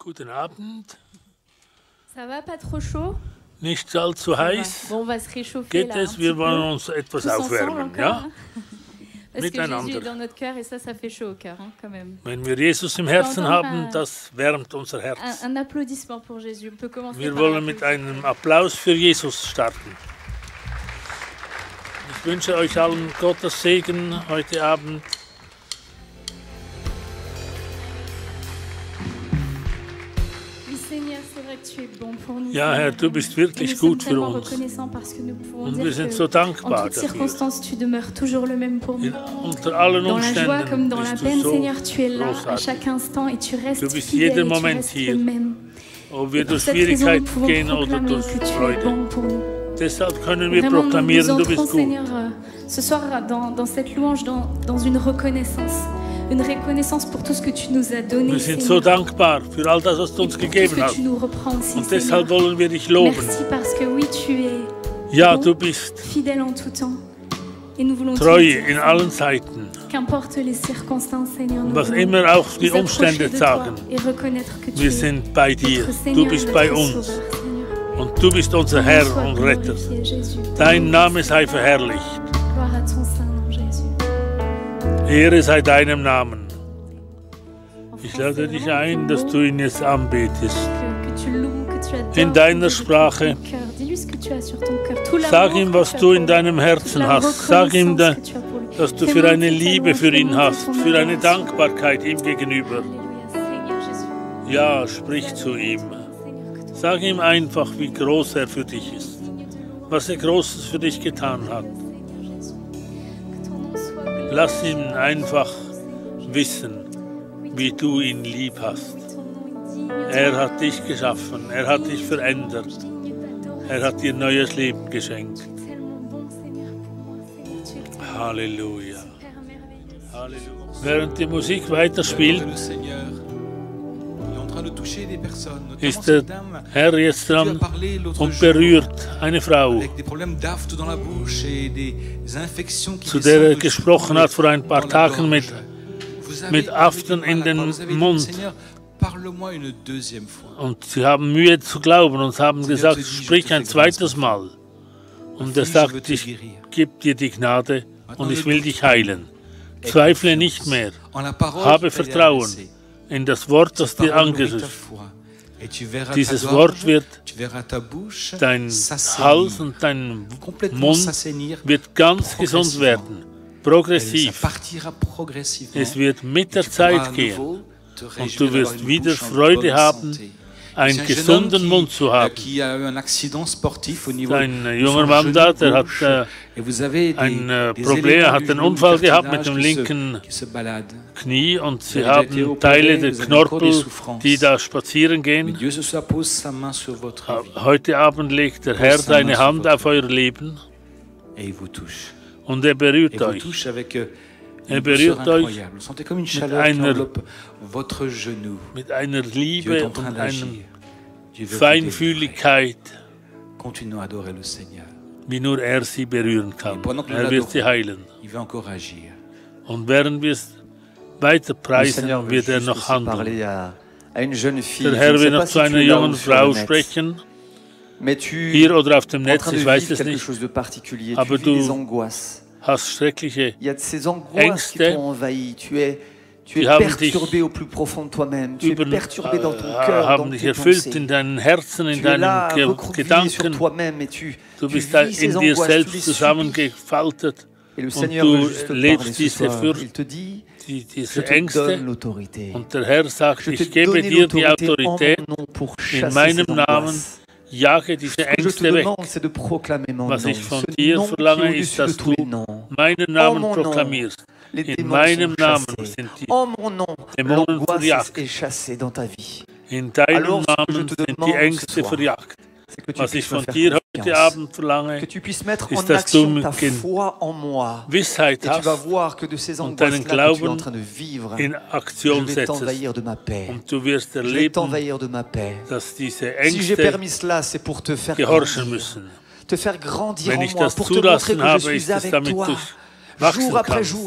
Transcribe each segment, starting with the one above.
Guten Abend. Ça va, pas trop chaud? Nicht allzu heiß. Bon, on va se réchauffer Geht là. es? Wir wollen uns etwas aufwärmen, ja? Parce que Jésus Miteinander. est dans notre cœur et ça fait chaud au cœur, hein, quand même. Wenn wir Jesus im Herzen haben, das wärmt unser Herz. Un applaudissement pour Jésus. On peut commencer Wir par wollen mit einem Applaus für Jesus starten. Ich wünsche euch allen Gottes Segen heute Abend. Ja, Herr, du bist wirklich gut für uns. Und wir sind so dankbar dafür. Unter allen Umständen bist du so großartig. Du bist jeden Moment hier, ob wir durch Schwierigkeiten gehen oder durch Freude. Deshalb können wir proklamieren, du bist gut. Ce soir, dans cette louange, dans une reconnaissance pour tout ce que tu nous as donné. Wir sind so dankbar für all das, was du uns gegeben hast. Und deshalb wollen wir dich loben. Merci parce que oui, tu es ja, du bist fidèle en tout temps. Et nous voulons treu in allen Zeiten. Qu'importe les circonstances, Seigneur, was immer auch die Umstände sagen, wir sind bei dir. Du bist bei uns. Und du bist unser Herr und Retter. Dein Name sei verherrlicht. Ehre sei deinem Namen. Ich lade dich ein, dass du ihn jetzt anbetest. In deiner Sprache. Sag ihm, was du in deinem Herzen hast. Sag ihm, dass du für eine Liebe für ihn hast, für eine Dankbarkeit ihm gegenüber. Ja, sprich zu ihm. Sag ihm einfach, wie groß er für dich ist, was er Großes für dich getan hat. Lass ihn einfach wissen, wie du ihn lieb hast. Er hat dich geschaffen, er hat dich verändert, er hat dir neues Leben geschenkt. Halleluja. Halleluja. Während die Musik weiterspielt, ist der Herr jetzt dran und berührt eine Frau, zu der er gesprochen hat vor ein paar Tagen mit Aften in den Mund. Und sie haben Mühe zu glauben und haben gesagt, sprich ein zweites Mal. Und er sagt, ich gebe dir die Gnade und ich will dich heilen. Zweifle nicht mehr, habe Vertrauen in das Wort, das dir angehört. Dieses Wort wird dein Hals und dein Mund wird ganz gesund werden, progressiv. Es wird mit der Zeit gehen und du wirst wieder Freude haben, einen gesunden Mund zu haben. Ein junger Mann da, der hat ein Problem, er hat einen Unfall gehabt mit dem linken Knie und sie haben Teile der Knorpel, die da spazieren gehen. Heute Abend legt der Herr seine Hand auf euer Leben und er berührt euch. Er berührt euch mit einer Liebe und einer Feinfühligkeit, wie nur er sie berühren kann. Er wird sie heilen. Und während wir es weiter preisen, wird er noch handeln. Der Herr wird noch zu einer jungen Frau sprechen, hier oder auf dem Netz, ich weiß es nicht, aber du hast schreckliche Ängste, die haben dich erfüllt in deinem Herzen, in deinen Gedanken. Du bist in dir selbst zusammengefaltet und du lebst diese Ängste. Und der Herr sagt, ich gebe dir die Autorität in meinem Namen. Jage diese Ängste weg. Was ich von dir verlange, ist, dass du meinen Namen proklamierst. In meinem Namen sind die Dämonen verjagt. In deinem Namen sind die Ängste verjagt. Was ich von dir heute Abend verlange, ist, dass du Gewissheit hast und deinen Glauben in Aktion setzt. Und du wirst erleben, dass diese Ängste gehorchen müssen. Wenn ich das zulassen habe, ist es, damit du wachsen kannst.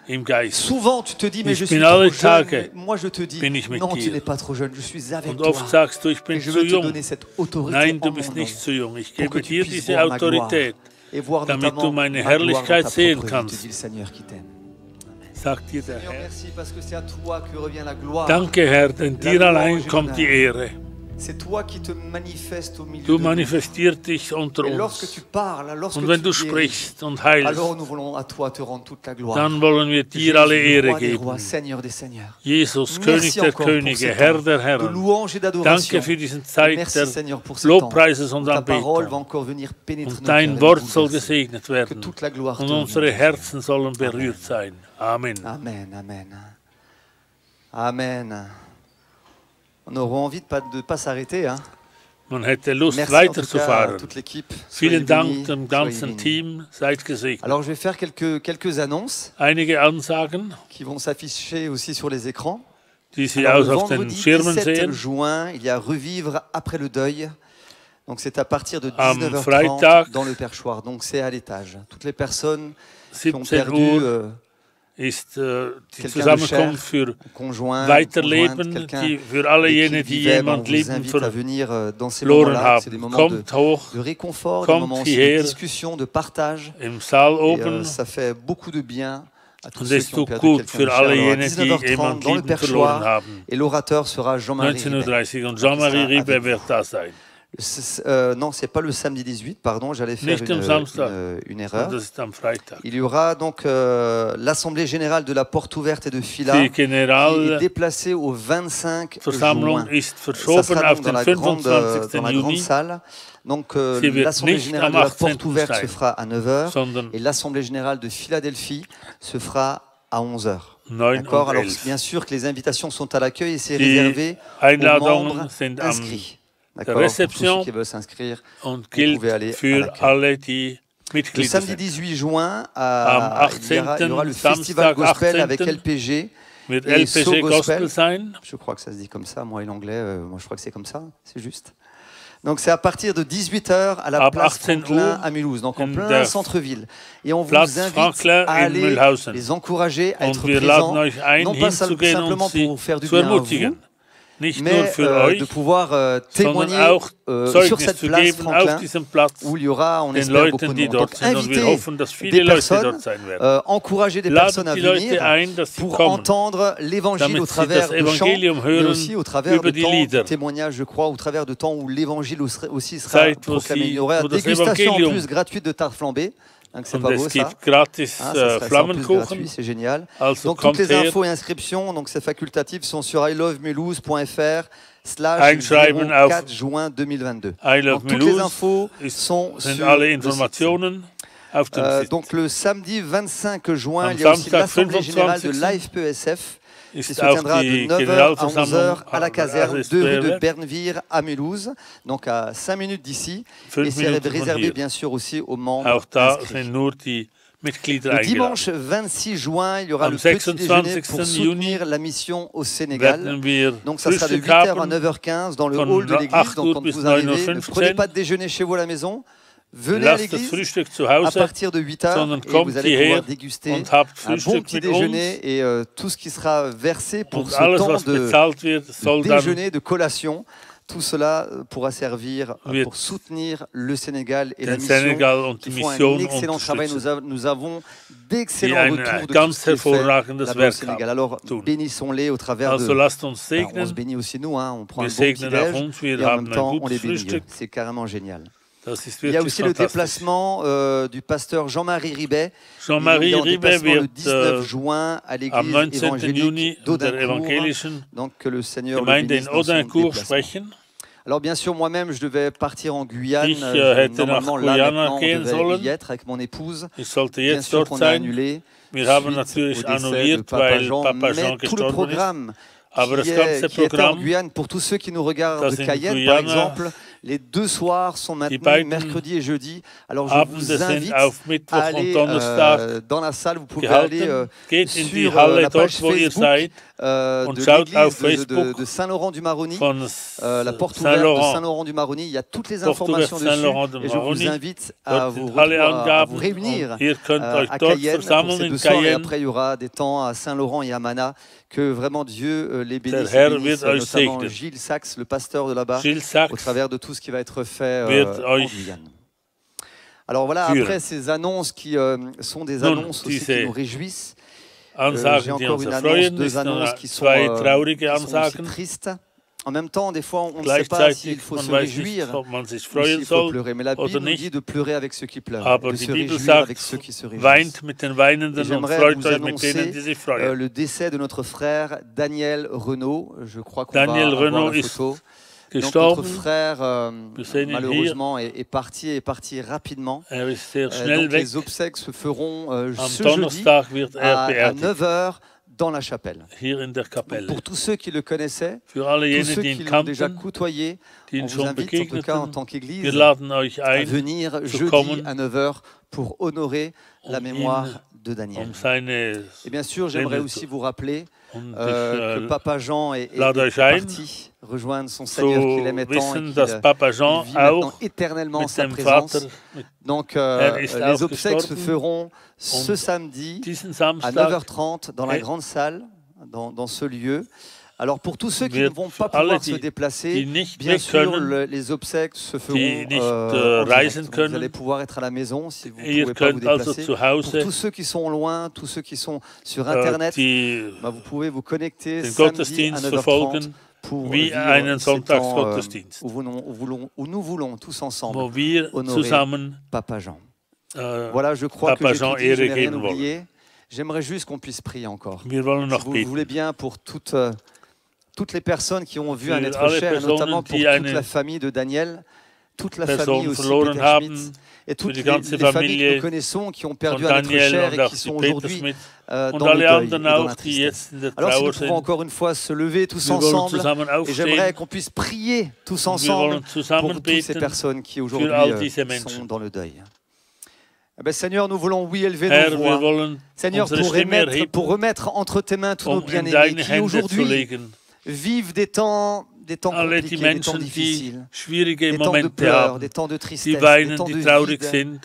im Geist. Souvent, tu te dis, mais Ich je suis bin alle trop jeune. Tage Mais moi, je te dis, bin ich mit non, tu dir. n'es pas trop jeune. Je suis avec Und toi. oft sagst du, ich Et bin je zu veux te jung. donner cette autorité Nein, du en bist mon nom. nicht zu jung. Ich Pour gebe que tu dir puisses diese voir ma gloire Autorität, et voir damit notamment du meine ma gloire dans Herrlichkeit ta sehen propre vie, kannst. te dit le Seigneur qui t'aime. sagt dir der Seigneur, Herr. merci parce que c'est à toi que revient la gloire. Danke, Herr, denn dir allein kommt die Ehre. C'est toi qui te manifestes au milieu Du de nous. manifestierst dich unter Et lorsque uns. tu parles, lorsque Und wenn tu du guéris, sprichst und heilst, alors nous voulons à toi te rendre toute la gloire. dann wollen wir dir Jésus, alle Ehre roi des geben. rois, Seigneur des seigneurs. Jesus, Merci König der encore pour Könige, ce Herr temps der de Herren. louange et d'adoration. Danke für diesen Zeit Merci der Seigneur pour ce temps. Lobpreises und Ta parole va Anbetung. encore venir pénétrer Und nos dein cœurs et Wort nous soll bouleverser. gesegnet Que werden. toute la gloire Und te unsere revienne. Herzen sollen berührt sein. Amen. Amen, amen. Amen. On aura envie de pas s'arrêter. Hein. Man hätte Lust, Merci en tout cas à weiterzufahren. toute l'équipe. Soyez Vielen Dank bénis, dem soyez ganzen bénis. Team. Seid gesegnet. Alors je vais faire quelques annonces Einige Ansagen, qui vont s'afficher aussi sur les écrans. die Sie Alors, auch le auf den vendredi Schirmen 17 sehen. juin, il y a Revivre après le deuil. Donc c'est à partir de Am 19h30 Freitag, dans le perchoir. Donc c'est à l'étage. Toutes les personnes qui ont 17 perdu Uhr ist die quelqu'un de Zusammenkunft für conjoint, Weiterleben, quelqu'un die für alle avec qui jene, ils die vivaient, on jemand vous Leben invite à venir dans ces verloren moments-là. C'est des haben. moments de Kommt hoch réconfort, des kommt moments aussi de hierher. discussion, de partage. im Saal Et, oben ça fait beaucoup de bien à tous und ceux es qui ont tut perdu gut quelqu'un für de cher. alle Alors, à jene, die 19h30 jemand dans le Lieben verloren perchoir, haben. et l'orateur sera Jean-Marie Ribet. 19.30 und Jean-Marie Avec Ribet vous. wird da sein. Non, c'est pas le samedi 18, pardon, j'allais faire Nicht am Samstag, une erreur. das ist am Freitag. Il y aura donc l'Assemblée Générale de la Porte Ouverte et de Fila Die qui est Generalversammlung déplacée au 25 juin. ist Ça verschoben sera auf donc dans den la grande 25. Juni, salle. Donc Sie wird l'Assemblée nicht Générale am de la 18. Porte Ouverte sein, se fera à 9h sondern et l'Assemblée Générale de Philadelphie se fera à 11h. 9 D'accord. und Alors 11. bien sûr que les invitations sont à l'accueil et c'est Die réservé aux Einladungen membres sind am inscrits. der D'accord. Pour tous Rezeption ceux qui veulent s'inscrire. und Vous gilt pouvez aller à für l'accueil. alle, die Le Mitglieder samedi sind. 18 juin, Am il y aura le 18. festival gospel avec 18. LPG. Wird Et LPG So Gospel Gospel. sein. Je crois que ça se dit comme ça, moi et l'anglais, moi je crois que c'est comme ça, c'est juste. Donc c'est à partir de 18h à la Ab place 18 Franklin Uhr à Mulhouse, donc en in plein der centre-ville. Et on vous Platz invite Franklin à in aller Mühlhausen. les encourager à être Und wir présents, laden euch ein, non pas hinzugehen simplement und sie pour faire du zu bien à vous, ermutigen. Nicht nur mais für de euch, pouvoir témoigner sondern auch sur Zeugnis cette zu place geben auf Franklin, diesem Platz où il y aura, on den espère, beaucoup Leuten, de die monde. dort Donc sind. Und wir invitez hoffen, dass viele des Leute personnes, dort sein werden. encourager des personnes à Ladet die Leute venir ein, dass sie pour kommen, entendre l'évangile damit au sie travers das de chants, Evangelium mais hören aussi au travers über de die temps de Lieder. témoignages, je crois, au travers de temps où l'évangile aussi sera Zeit, wo proclamé. Il y sie- aura wo une das dégustation en Evangelium- plus gratuite de tarte flambée. Donc c'est Und pas beau es ça. gibt gratis Hein, ça serait ça en plus Flammenkuchen. gratuit, c'est génial. Also Donc toutes kommt les her, infos et inscriptions, donc c'est facultatif, sont sur Einschreiben auf ilovemulhouse.fr/04 juin 2022. I Love Donc toutes les Mulhouse infos ist- sont sind sur alle le site. Informationen auf dem Sitz. Donc le samedi 25 juin, Am il y a aussi Samstag, l'Assemblée générale de 25. l'AFPSF qui Ist se auch tiendra de die 9h à Generalversammlung 11h à la am caserne ASSB 2 rue de Bernevire à Mulhouse, donc à 5 minutes d'ici. Et 5 c'est Minuten von réservé hier. bien sûr aussi aux membres Auch da inscrits. sind nur die Mitglieder Le eingeladen. dimanche 26 juin, il y aura Am le petit déjeuner 26. pour soutenir la mission au Sénégal. Werden wir Donc ça sera de Frühstück 8h à haben 9h15 dans le von hall de l'église. 8 Donc Uhr quand bis vous arrivez, 9:15 ne prenez pas de déjeuner chez vous à la maison. Venez à Lasst das l'église Frühstück zu à Hause partir de 8h sondern et kommt vous allez hierher pouvoir déguster und habt un bon Frühstück petit mit uns. déjeuner et tout ce qui sera versé pour Und ce alles, temps was de bezahlt wird, soll dann déjeuner, de collation. Tout cela pourra servir wird pour soutenir le Sénégal et la den mission Senegal und qui die font un Mission excellent travail. unterstützen, Nous avons die d'excellents ein retours de tout ganz ce qui est fait hervorragendes là-bas au Werk Sénégal. haben. Alors tun. bénissons-les au travers Also de... lasst uns on se segnen. bénit aussi nous, hein, on prend un Wir bon petit segnen auch déj uns, wir et en haben même ein temps on gutes les bénit. Frühstück. C'est carrément génial. Das ist Il y a wirklich aussi le fantastisch. déplacement du pasteur Jean-Marie Ribet. Jean-Marie Il est en Ribet déplacement le wird 19 juin à am l'église 19. évangélique Juni der d'Audincourt. evangelischen Donc que le Seigneur le Gemeinde bénisse in dans son Audincourt déplacement. sprechen. Alors bien sûr, moi-même, je devais partir en Guyane. Ich, hätte Normalement, nach là, Guyana maintenant, on gehen devait sollen. y être avec mon épouse. Ich sollte Bien jetzt sûr dort qu'on a sein. annulé Wir haben suite natürlich au décès de annulliert, Papa weil Jean, Papa mais Jean tout le gestorben ist. programme Aber qui, das ganze qui était en Programm, Guyane, pour tous ceux qui nous regardent das de in Cayenne, par Guyana, exemple, les 2 soirs sont maintenus, beiden mercredi et jeudi. Alors je Abende vous sind invite auf à Mittwoch aller und Donnerstag dans la salle. Vous pouvez aller gehalten. Geht in die sur Halle, la page dort wo ihr Facebook seid. und schaut auf l'église Facebook de Saint-Laurent-du-Maroni, von la porte ouverte de Saint-Laurent. Saint-Laurent-du-Maroni. Il y a toutes les Porte ouverte informations dessus. Saint-Laurent Et je vous Maroni. invite à Dort vous, sind alle à vous Angaben réunir und ihr könnt euch à dort Cayenne pour versammeln ces in 2 soirs. Et Cayenne. après, il y aura des temps à Saint-Laurent et à Mana. Que vraiment Dieu les bénisse, Der et Herr bénisse wird euch notamment segnen. Gilles Sachs, le pasteur de là-bas, Gilles au Sachs travers de tout ce qui va être fait wird en euch Guyane. Alors voilà, führen. après ces annonces qui sont des Nun, annonces aussi qui diese nous réjouissent. J'ai Ansagen, die encore uns une annonce, erfreuen, 2 ist annonces qui sont, zwei traurige qui sont aussi Ansagen. tristes. En même temps, des fois, on ne sait pas s'il Gleichzeitig, faut man se weiß nicht, réjouir ob man sich ou freuen s'il faut soll pleurer. Mais la oder Bible nous dit nicht. de pleurer avec ceux qui pleurent, Aber de die se Bibel réjouir sagt, avec ceux qui se réjouissent. weint mit den Et Weinenden und j'aimerais freut vous euch mit denen, die annoncer sich freuen. le décès de notre frère Daniel Renaud. Je crois qu'on Daniel va Renaud avoir la ist photo. Donc gestorben. notre frère, Wir sehen ihn malheureusement, est parti rapidement. Er ist sehr schnell Donc weg. les obsèques se feront Am ce jeudi Donnerstag wird er à beerdigt, 9h dans la chapelle. hier in der Donc, Kapelle. pour tous ceux qui le connaissaient, Für alle tous jene, ceux die qui ihn l'ont déjà kannten, côtoyé, die on ihn vous schon invite en tout cas en begegneten, tant wir qu'Église laden euch à ein, venir zu jeudi kommen, à 9h pour honorer la mémoire de Daniel. seine Et bien sûr, j'aimerais Rede aussi vous rappeler und que ich Papa Jean est lade euch ein, parti rejoindre son Seigneur zu qu'il aimait tant et wissen, qu'il dass Papa Jean vit maintenant auch éternellement en mit sa dem présence. Vater, mit Donc ist les obsèques se ausgestorben. feront ce Und samedi diesen à Samstag 9h30 dans la et- grande salle, dans ce lieu. Alors pour tous ceux qui ne wird vont pas für alle, pouvoir se die déplacer, nicht bien weg sûr können, les obsèques se feront die nicht, en reisen direct. können. Vous allez pouvoir être à la maison si vous ne ihr pouvez pas vous könnt also déplacer. zu Pour Hause tous ceux qui sont loin, tous ceux qui sont sur Internet, die vous pouvez vous connecter den samedi à Gottesdienst 9h30 verfolgen, pour wie vivre einen ces temps Sonntagsgottesdienst, où nous voulons tous ensemble wo wir honorer zusammen Papa Jean. Voilà, je crois Papa que j'ai Jean tout dit, je n'ai Ehre rien geben oublié. J'aimerais juste qu'on puisse prier encore. wir wollen noch Si vous beten. voulez bien, pour toutes les personnes qui ont vu un Für être alle cher, et Personen, notamment pour die toute eine la famille de Daniel, toute la Person famille aussi verloren Peter haben, Schmidt, et toutes die les ganze familles que Familie nous connaissons qui ont von perdu un être Daniel cher und et auch qui die sont Peter aujourd'hui Schmidt dans und le alle deuil et anderen dans la auch, die tristesse. jetzt in der Alors si nous Trauer pouvons sind. encore une fois se lever tous Wir wollen ensemble, zusammen et j'aimerais aufstehen. qu'on puisse prier tous Wir ensemble wollen zusammen pour toutes ces beten personnes qui für all aujourd'hui diese sont Menschen. dans le deuil. Eh bien, Seigneur, nous voulons, oui, élever Herr, nos wir voix. wollen Seigneur, unsere Stimme erheben, pour remettre entre tes mains tous nos in bien-aimés deine qui Hände zu aujourd'hui legen. vivent des temps Alle die compliqués, des temps Menschen, die difficiles, schwierige des temps de Momente pleurs, haben, des temps de die tristesse, des weinen, temps die de traurig vide. sind,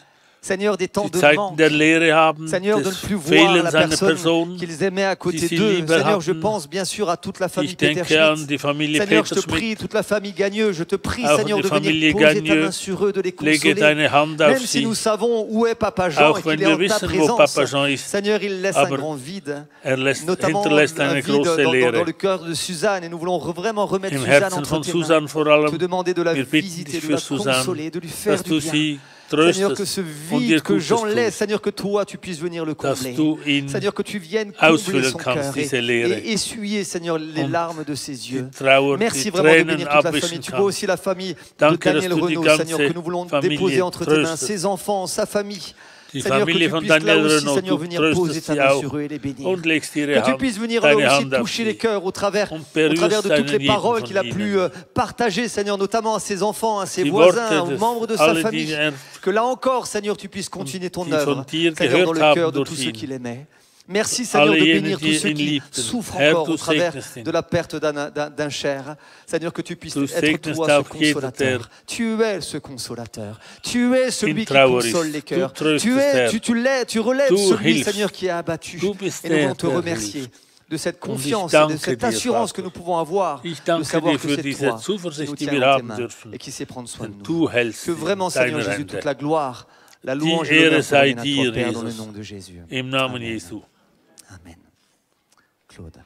Seigneur, des temps die de Zeiten manque. der Leere haben, Seigneur, de des ne plus voir Fehlens la einer personne Person. qu'ils aimaient à côté die sie d'eux. lieber Seigneur, je hatten. pense bien sûr à toute la famille Ich Peter denke an Schmidt. die Familie Seigneur, je Peter te prie, Schmidt. toute la famille Gagneux, je te prie, Auch Seigneur, die de venir Familie poser ta Gagneux. main sur eux, de les Lege consoler. deine Hand Même auf si sie, nous savons où est Papa Jean auch et wenn qu'il est wir en ta wissen, wo Papa présence. Jean ist. Seigneur, il laisse un Aber grand vide, hinterlässt notamment un eine vide große dans Leere. le cœur de Suzanne. Et nous voulons vraiment remettre Im Suzanne Herzen entre von tes mains. Susan vor Te allem. demander de la Wir bitten visiter, dich de für la Susanne, consoler, de lui faire dass du du bien. sie Seigneur, que tröstest ce und vide ihr que Gutes Jean laisse, tust, Seigneur, que toi, tu puisses venir le dass combler. du ihn Seigneur, que tu viennes combler ausfüllen son kannst, cœur diese Leere, et essuyer, Seigneur, les und larmes de ses yeux. die Trauer, Merci die vraiment de Tränen bénir toute la abwischen famille. Tu vois kannst. aussi la famille de Danke, dass Daniel du die Renaud, ganze Seigneur, que nous voulons Familie déposer entre tes mains, tröstest. ses enfants, sa famille. Die Seigneur, que Familie tu von puisses là Daniel aussi, Renaud, Seigneur, du venir poser tröstest ta sie main auch sur eux et les bénir. und legst ihre Que tu Hand, puisses venir là deine aussi Hand auf toucher les sie cœurs au travers und de toutes berührst les einen jeden paroles von qu'il a pu ihnen. partager, Seigneur, notamment à ses enfants, à ses Die voisins, Worte aux membres de des sa alle, die famille. Que là encore, Seigneur, tu puisses continuer ton die œuvre, von dir Seigneur, dans gehört le haben cœur de durch tous ceux ihn. qui l'aimaient. Merci, Seigneur, Alle de jene, bénir tous die ceux ihn qui liebten. souffrent Herr, encore du au travers segnest ihn. de la perte d'un cher. Seigneur, que tu puisses Du être segnest toi ce auch jeder, consolateur. Tu es ce consolateur. Tu es celui qui traurig ist. console les Du cœurs. tröstest, Herr. Tu relèves Du celui, hilfst. Seigneur, qui est abattu. Du bist Et nous voulons der, te der remercier hilft. de cette Und ich confiance et de danke cette dir, assurance que Vater. nous pouvons avoir Ich de danke savoir dir que für c'est diese toi qui nous Zuversicht, die tiens wir dans tes haben mains dürfen. et qui sait prendre soin de Denn nous. du hältst Que vraiment, in Seigneur deiner Jésus, toute Hände. la gloire, la Die louange et Ehre l'honneur sei reviennent à dir, toi, Père, dans le Jesus. nom de Jésus. Im Namen Amen. Jesu. Amen. Claude.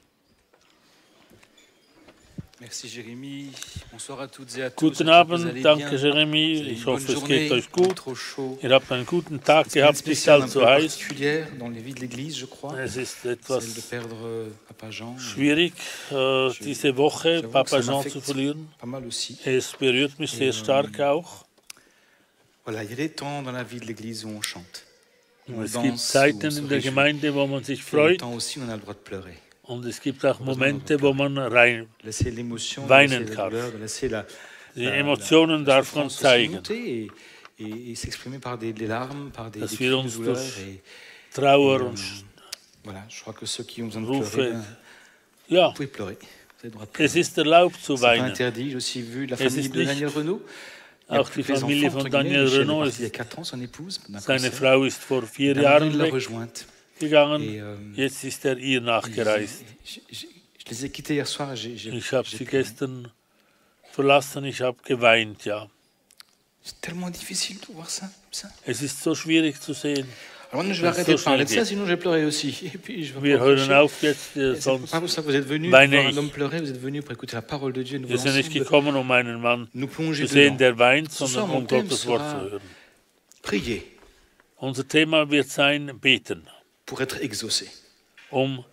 Merci Jérémy. Bonsoir à toutes et à tous. Guten J'espère que vous Abend, allez danke bien. Jeremy. Vous avez Ich une hoffe, bonne es geht journée, euch gut. trop chaud. Ihr habt einen guten Tag C'est une gehabt, nicht spéciale un allzu peu heiß. particulière dans les vies de l'Église, je crois. Es ist Celle de etwas perdre Papa Jean. schwierig, diese Woche J'avoue que Papa ça Jean zu m'affecte verlieren. pas mal aussi. Es berührt mich sehr stark auch. Voilà, il y a des temps dans la vie de l'Église où on chante. Où on Es gibt danse, où on Zeiten se in der réjouit. Gemeinde, wo man sich Et des freut, temps aussi où on a le droit de pleurer. und es gibt auch Momente, wo man rein. Laisser l'émotion, Weinen laisser la kann. douleur, laisser Die Emotionen la darf man souffrance aussi zeigen, monter et s'exprimer par des larmes, par des dass cris wir de uns douleur. durch Et Trauer und voilà, je crois que ceux qui ont besoin de Rufe pleurer, Ja, Vous pouvez pleurer. Vous avez le droit de pleurer. es ist erlaubt zu C'est pas weinen. interdit. J'ai aussi vu la Es famille ist de nicht- Daniel Renaud. Il y a Auch plus die que les Familie enfants, von entre guillemets. Daniel Michel est Renaud parti il y a ist, 4 ans, son épouse, d'un seine cancer. Frau ist vor 4 Daniel Jahren l'a rejointe. weggegangen. Et, Jetzt ist er ihr nachgereist. Je les ai quittés hier soir. Ich habe sie gestern verlassen, ich habe geweint, ja. C'est tellement difficile de voir ça. Es ist so schwierig zu sehen. Alors maintenant, je vais Ça, arrêter de ça, parler de ça, ça, sinon je vais pleurer aussi. Et puis, je vais Wir pas hören empêcher. auf jetzt, Et c'est sonst pas pour ça que vous êtes venus weine voir un ich. homme pleurer, vous êtes venus pour écouter la parole de Dieu. Nous Wir voulons sind nicht ensemble gekommen, um einen Mann nous zu plonger sehen, dedans. der weint, Ce soir, sondern mon um thème Gottes Wort sera zu hören. prier Unser Thema wird sein, beten, pour être exaucé. um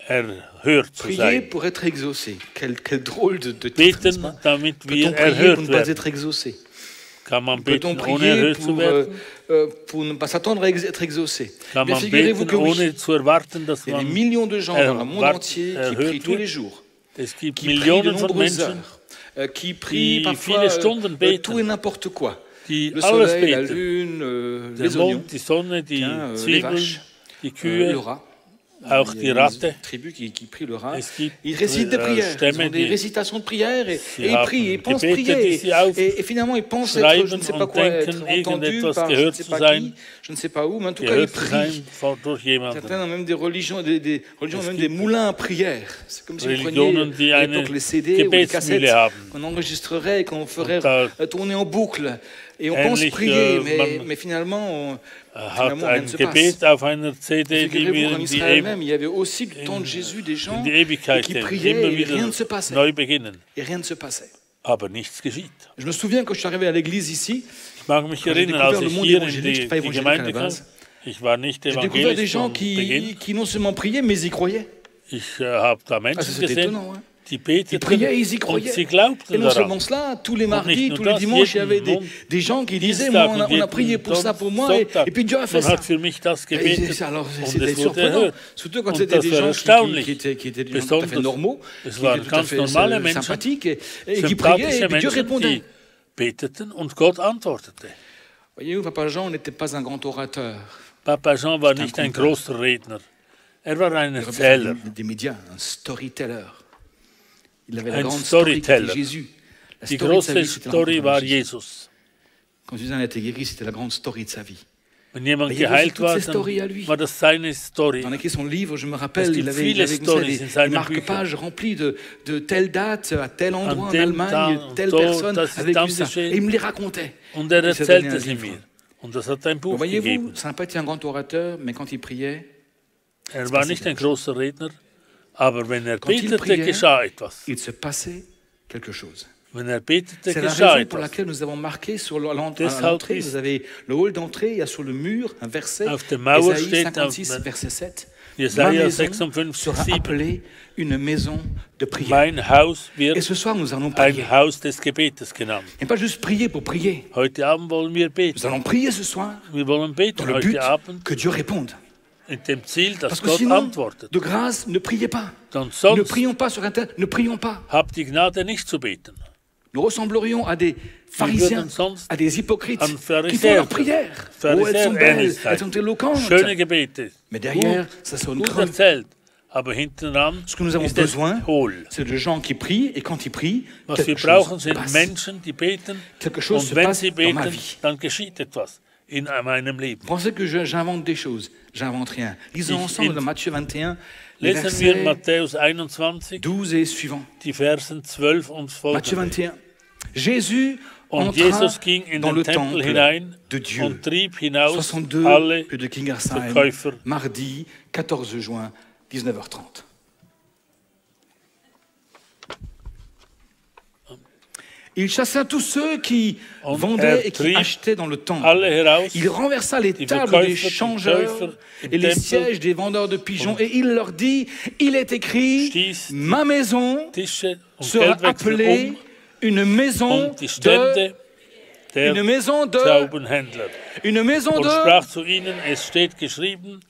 erhört zu Prier sein. pour être exaucé. Quel drôle de titre, n'est-ce Beten, pas? damit Peut-on wir prier pour erhört ne pas werden. être exaucé? Kann man Peut-on beten, ohne prier erhört zu werden? pour ne pas s'attendre à être exaucé? Kann Bien, man figurez-vous beten, que oui. ohne zu erwarten, dass Il y a des man... millions de gens dans le monde erwart- entier qui erhört prient tous wird. les jours, Es gibt qui prient de Millionen von nombreuses Menschen, heures, qui prient die parfois viele Stunden beten. tout et n'importe quoi. die Le alles soleil, la beten. lune, Der les oignons, Mond, die Sonne, die tiens, les Zwiebeln, vaches, die Kühe, le rat. auch Il die y a Ratte. une tribu qui prie le rat. Es gibt Ils récitent des prières, ils Stämme, ont des die récitations de prières et ils haben prient, ils pensent Gebete, prier. die sie Et finalement, ils pensent être, je ne sais pas und quoi, denken, être entendus irgendetwas par je ne gehört sais zu pas sein, qui, je ne sais pas où, mais en tout cas, ils gehört zu sein prient. durch jemanden. Certains ont même des religions, des religions, Es même gibt des moulins à prière. C'est comme si vous Religionen, die preniez à eine l'époque les CD ou les cassettes Gebetsmühle haben. qu'on enregistrerait et qu'on ferait Und da tourner en boucle. Et on pense ähnlich, prier, man mais finalement, hat finalement, rien ein ne se Gebet passe. auf einer CD, die Figurez-vous wir qu'en in die, Israël même, il y avait aussi du temps de Jésus des in gens die Ewigkeit qui gehen, priaient immer et wieder rien ne se passait. neu beginnen. Et rien ne se passait. Aber nichts geschieht. Je me souviens quand je suis arrivé à l'église ici, Ich mag mich Quand j'ai erinnern, als découvert ich le monde hier in évangélique, die, j'étais pas die évangélique à la Gemeinde kam, base. ich war nicht j'ai découvert des evangelisch gens von Beginn. qui non seulement priaient, mais y croyaient. Ich habe da Ah, Menschen ça, c'est gesehen, étonnant. Hein. die Ils beteten priaient, ils y und croyaient. sie Et glaubten non daran. seulement cela, tous les mardis, nur tous les das, dimanches, il y avait jeden des gens qui disaient, Dienstag moi, und on a jeden prié pour ça, pour moi, Sonntag. et puis Dieu a fait Man ça. hat für mich das Et gebetet alors, und c'était es wurde surprenant, erhört. surtout quand Und c'était das des war gens erstaunlich. qui étaient des gens tout à fait Besonders, normaux, es qui waren étaient tout à ganz fait normale Menschen, sympathiques et qui priaient, et sympathische puis Dieu Menschen, répondait. die beteten und Gott antwortete. Voyez-vous, Papa Jean n'était pas un grand orateur. Papa Jean war ein nicht ein Conteur. großer Redner. Er war ein Il Erzähler. des médias, un storyteller. Il avait la Ein grande story qui était Storyteller. Jésus. La Die story de sa vie, große c'était Story l'encontre war avec Jésus. Jesus. Quand Suzanne a été guérie, c'était la grande story de sa vie. Wenn jemand Mais il y avait aussi geheilt toutes war, ces stories à lui. dann war das seine Story. On a écrit son livre, je me Es rappelle, gibt il avait viele comme ça Stories in des seinen marque-pages remplis de telle date, à tel endroit en dem Allemagne, Tag, telle so, personne das ist avec dann lui ça. geschehen. Et il me les racontait. Und er Il s'est donné un erzählte sie livre. mir. Und das hat ein Bon, Buch voyez-vous, gegeben. ça n'a pas été un grand orateur, mais quand il priait, Er war nicht ein großer Redner, aber wenn er Quand il betete, priait, geschah etwas. il se passait quelque chose. Wenn er betete, C'est la geschah raison pour etwas. laquelle nous avons marqué sur à Deshalb l'entrée, ist- vous avez le hall d'entrée, il y a sur le mur un verset, Auf der Mauer Ésaïe steht 56, auf- verset 7. Jesaja Ma maison 56, sera 7. appelée une maison de prière. Mein Haus Et wird ce soir, nous allons prier. ein Haus des Gebetes genannt. Et pas juste prier pour prier. Heute Abend wollen wir Nous beten. allons prier ce soir Wir wollen dans beten le but heute Abend que Dieu réponde. mit dem Ziel, dass Parce que Gott sinon, antwortet. de grâce, ne priez pas. Denn Ne sonst prions pas sur Internet, ne prions pas. habt die Gnade nicht zu beten. Nous ressemblerions à des pharisiens, würden sonst à des hypocrites an qui font Pharisäer leurs prières. Oh, elles Pharisäer sont belles, ähnlich sein. elles sont éloquentes. Schöne Gebete. Mais derrière, Gut, ça sonne gut creux. erzählt. Aber hinten dran Ce que nous avons ist es besoin, hohl. c'est de gens qui prient, et quand ils prient, Was wir quelque brauchen, chose sind passe. Menschen, die beten. Quelque chose Und se wenn passe sie dans ma beten, vie. dann geschieht etwas in meinem Leben. Pensez que j'invente des choses. J'invente rien. Lisons Ich- ensemble in- dans Matthieu 21, les Lesen wir versets Matthäus 21, 12 et suivants. die Versen 12 und Matthieu folgende. 21. Jésus Und entra Jesus ging in dans den le Tempel temple hinein de Dieu. und trieb hinaus 62 alle rue de Kingersheim, Verkäufer. mardi 14 juin, 19h30. Il chassa tous ceux qui Und vendaient et qui trieb achetaient dans le temple. alle heraus, Il renversa les die tables Verkäufer, des die changeurs Käufer im et les Tempel. sièges des vendeurs de pigeons et il leur dit, il est écrit, stieß ma maison Tische und sera Geldwechsel appelée une maison und die de, Stände une der maison de, Zaubenhändler. une maison Und de, sprach zu ihnen, es steht geschrieben,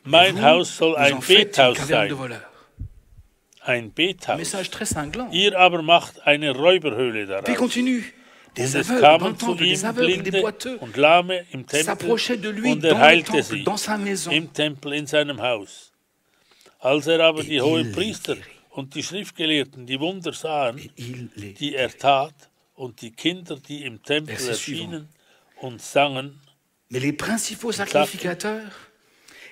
mein Haus soll vous ein en faites une Bethaus caverne de sein. voleurs. Ein Un Bethaus. message très cinglant. Ihr aber macht eine Räuberhöhle Puis il daraus. continue. Und Des es aveugles dans le kamen zu temple, des ihm aveugles, des Blinde boiteux, und Lahme im Tempel s'approchaient de lui und dans er le heilte temple, sie dans sa maison. im Tempel in seinem Haus. Als aber die Hohenpriester und die Schriftgelehrten die Wunder sahen, die er tat, und die Kinder, die im Tempel erschienen und sangen, Mais les principaux sacrificateurs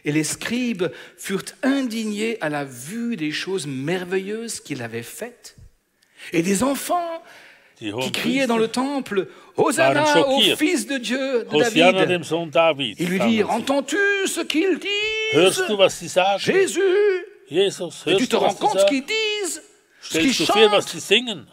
et les scribes furent indignés à la vue des choses merveilleuses qu'il avait faites. Et des enfants qui criaient dans le temple, Hosanna au Fils de Dieu, de Hosianna David. dem Sohn David. Ils lui dirent, entends-tu ce qu'ils disent? Hörst du, was sie sagen? Jésus, Jesus, et tu hörst te du, rends was sie compte ce sagen? qu'ils disent, ce qu'ils Stellst du dir, was chantent? sie singen?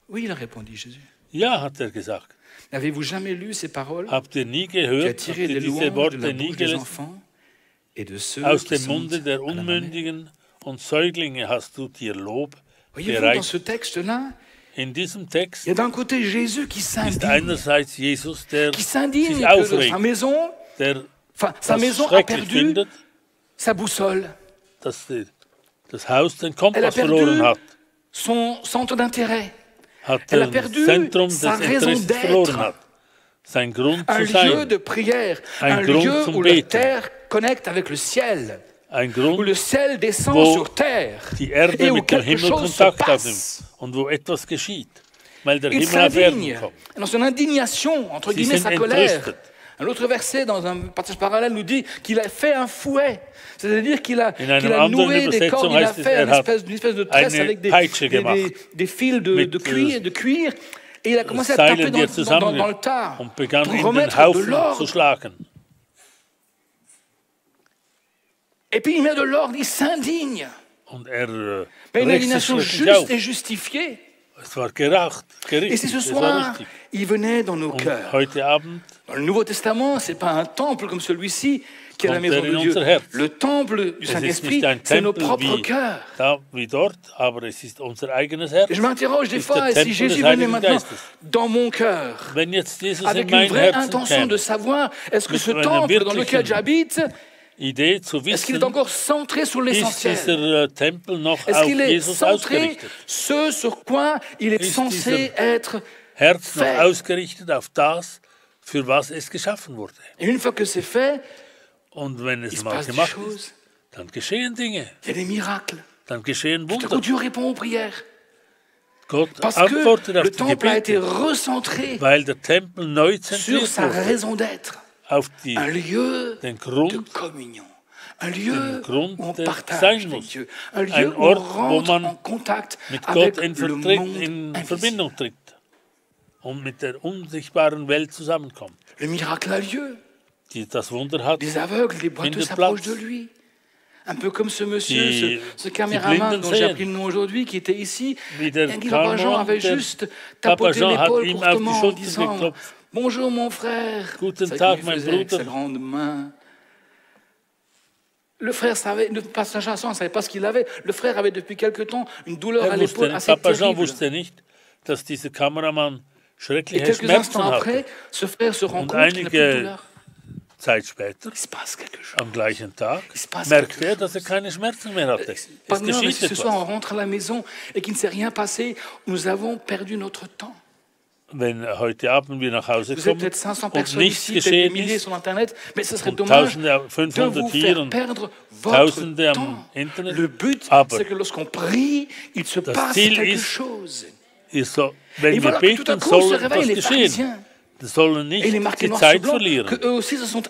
Oui, il a répondu Jésus. Ja, hat er gesagt. N'avez-vous jamais lu ces paroles? Habt ihr nie Tu as gehört, habt tiré ihr des diese louanges de Worte la nie bouche des gelesen? enfants et de ceux Aus qui dem sont Munde der à la mamelle. Unmündigen und Säuglinge hast du dir Lob Voyez-vous, dans bereit. ce texte-là, In diesem Text il y a d'un côté Jésus qui ist s'indigne einerseits Jesus, der que de aufregt, sa maison, der sa das maison a schrecklich perdu findet, sa boussole. dass das Haus den Elle a Kompass perdu verloren hat, son centre d'intérêt, hat Elle a das perdu Zentrum des sa raison Interesses d'être. verloren hat, sein Grund un zu lieu sein, de prière, Un un Grund lieu zum où la Beten. terre connecte avec le ciel, ein où Grund, le ciel descend Wo sur terre die Erde et où mit dem quelque Himmel chose se Kontakt aufnimmt passe. und wo etwas geschieht, weil der Il Himmel auf Erden s'indigne. kommt. Dans son indignation, entre Sie guillemets, sind sa colère. entrüstet. Un autre verset dans un passage parallèle nous dit qu'il a fait un fouet. C'est-à-dire qu'il a, In einer qu'il a anderen noué des cordes, Übersetzung il a heißt es, fait er une hat espèce de tresse eine avec Peitsche gemacht. des fils de Mit, cuir. Et il a commencé à taper Seilen, die er dans le tas und begann pour in den remettre de Haufen zu l'ordre. schlagen. Et puis il met de l'ordre, il s'indigne. Und Mais une regt sich indignation schrecklich juste auf. et justifiée. Es war gerichtet, Et c'est ce es war soir, richtig. il venait dans nos Und cœurs. heute Abend Dans le Nouveau Testament, ce n'est pas un temple comme celui-ci qui est la Kommt maison er de in Dieu. unser Herz. Le temple du Es ist Saint-Esprit, nicht ein c'est nos Tempel propres wie cœurs. da wie dort, aber es ist unser eigenes Herz. Et je m'interroge des ist fois, der si Tempel Jésus des venait Heiligen maintenant Geistes. dans mon cœur, Wenn jetzt Jesus in avec une mein vraie Herzen intention de käme, savoir, est-ce que Mit ce einer temple dans lequel wirklichen j'habite, Idee zu est-ce qu'il wissen, est encore centré sur ist l'essentiel? dieser Tempel noch Est-ce auf qu'il est Jesus centré ausgerichtet? ce sur quoi il est Ist censé être Herz noch fait? ausgerichtet auf das, für was es geschaffen wurde. Et une fois que c'est fait, Und wenn il es se mal passe des gemacht choses, ist, dann geschehen Dinge, il y a des miracles. dann geschehen Tout à coup, Wunder. Dieu répond aux prières. Gott Parce antwortet que auf le die temple a été Gebete, recentré weil der Tempel neu sur zentriert sa wurde, raison d'être. auf Un lieu den de Grund, communion. Un lieu Grund, où on der partage sein avec muss. Dieu. Un lieu Ein où on Ort, wo rentre man en contact mit avec Gott le monde in invisible. Verbindung tritt und mit der unsichtbaren Welt zusammenkommt. Le miracle a lieu. Das Wunder hat Les aveugles, les boiteux findet s'approchent de Platz. lui. Un peu comme ce monsieur, Die- ce caméraman Blinden dont j'ai sehen. appris le nom aujourd'hui, qui était ici. Wie der Et Guy Papa Jean Kameramann, avait der juste Papa tapoté Jean hat l'épaule ihm auf die courtement en Schulter disant geklopft. « Bonjour mon frère ». Guten C'est Tag, comme il mein faisait avec Bruder. sa grande main. Le frère savait, le pasteur Jean ne savait pas ce qu'il avait. Le frère avait depuis quelque temps une douleur à l'épaule assez Papa Jean terrible. wusste nicht, dass dieser Kameramann Et schreckliche quelques Schmerzen instants hatte. après, ce frère se rend Und compte qu'il n'a plus de einige douleur. Zeit später, Il se passe quelque chose. am gleichen Tag, Il se passe merkte quelque er, dass er keine Schmerzen mehr hatte. Es Pardonnez-moi, mais geschieht si ce soir on etwas. rentre à la maison et qu'il ne s'est rien passé, nous avons perdu notre temps. Wenn heute Abend wir nach Hause Vous êtes kommen peut-être 500 und personnes nichts ici, peut-être des geschehen milliers ist sur Internet, mais ce serait und dommage Tausende, de 500 vous hier faire und perdre votre Tausende am temps. Internet. Le but, Aber c'est que lorsqu'on prie, il se passe Ziel quelque ist, chose. ist so, Et wenn wir voilà que tout à beten, coup se soll réveillent etwas les geschehen. pharisiens Wir sollen et les nicht marqués die noirs sur Zeit blanc, verlieren. que eux aussi se sont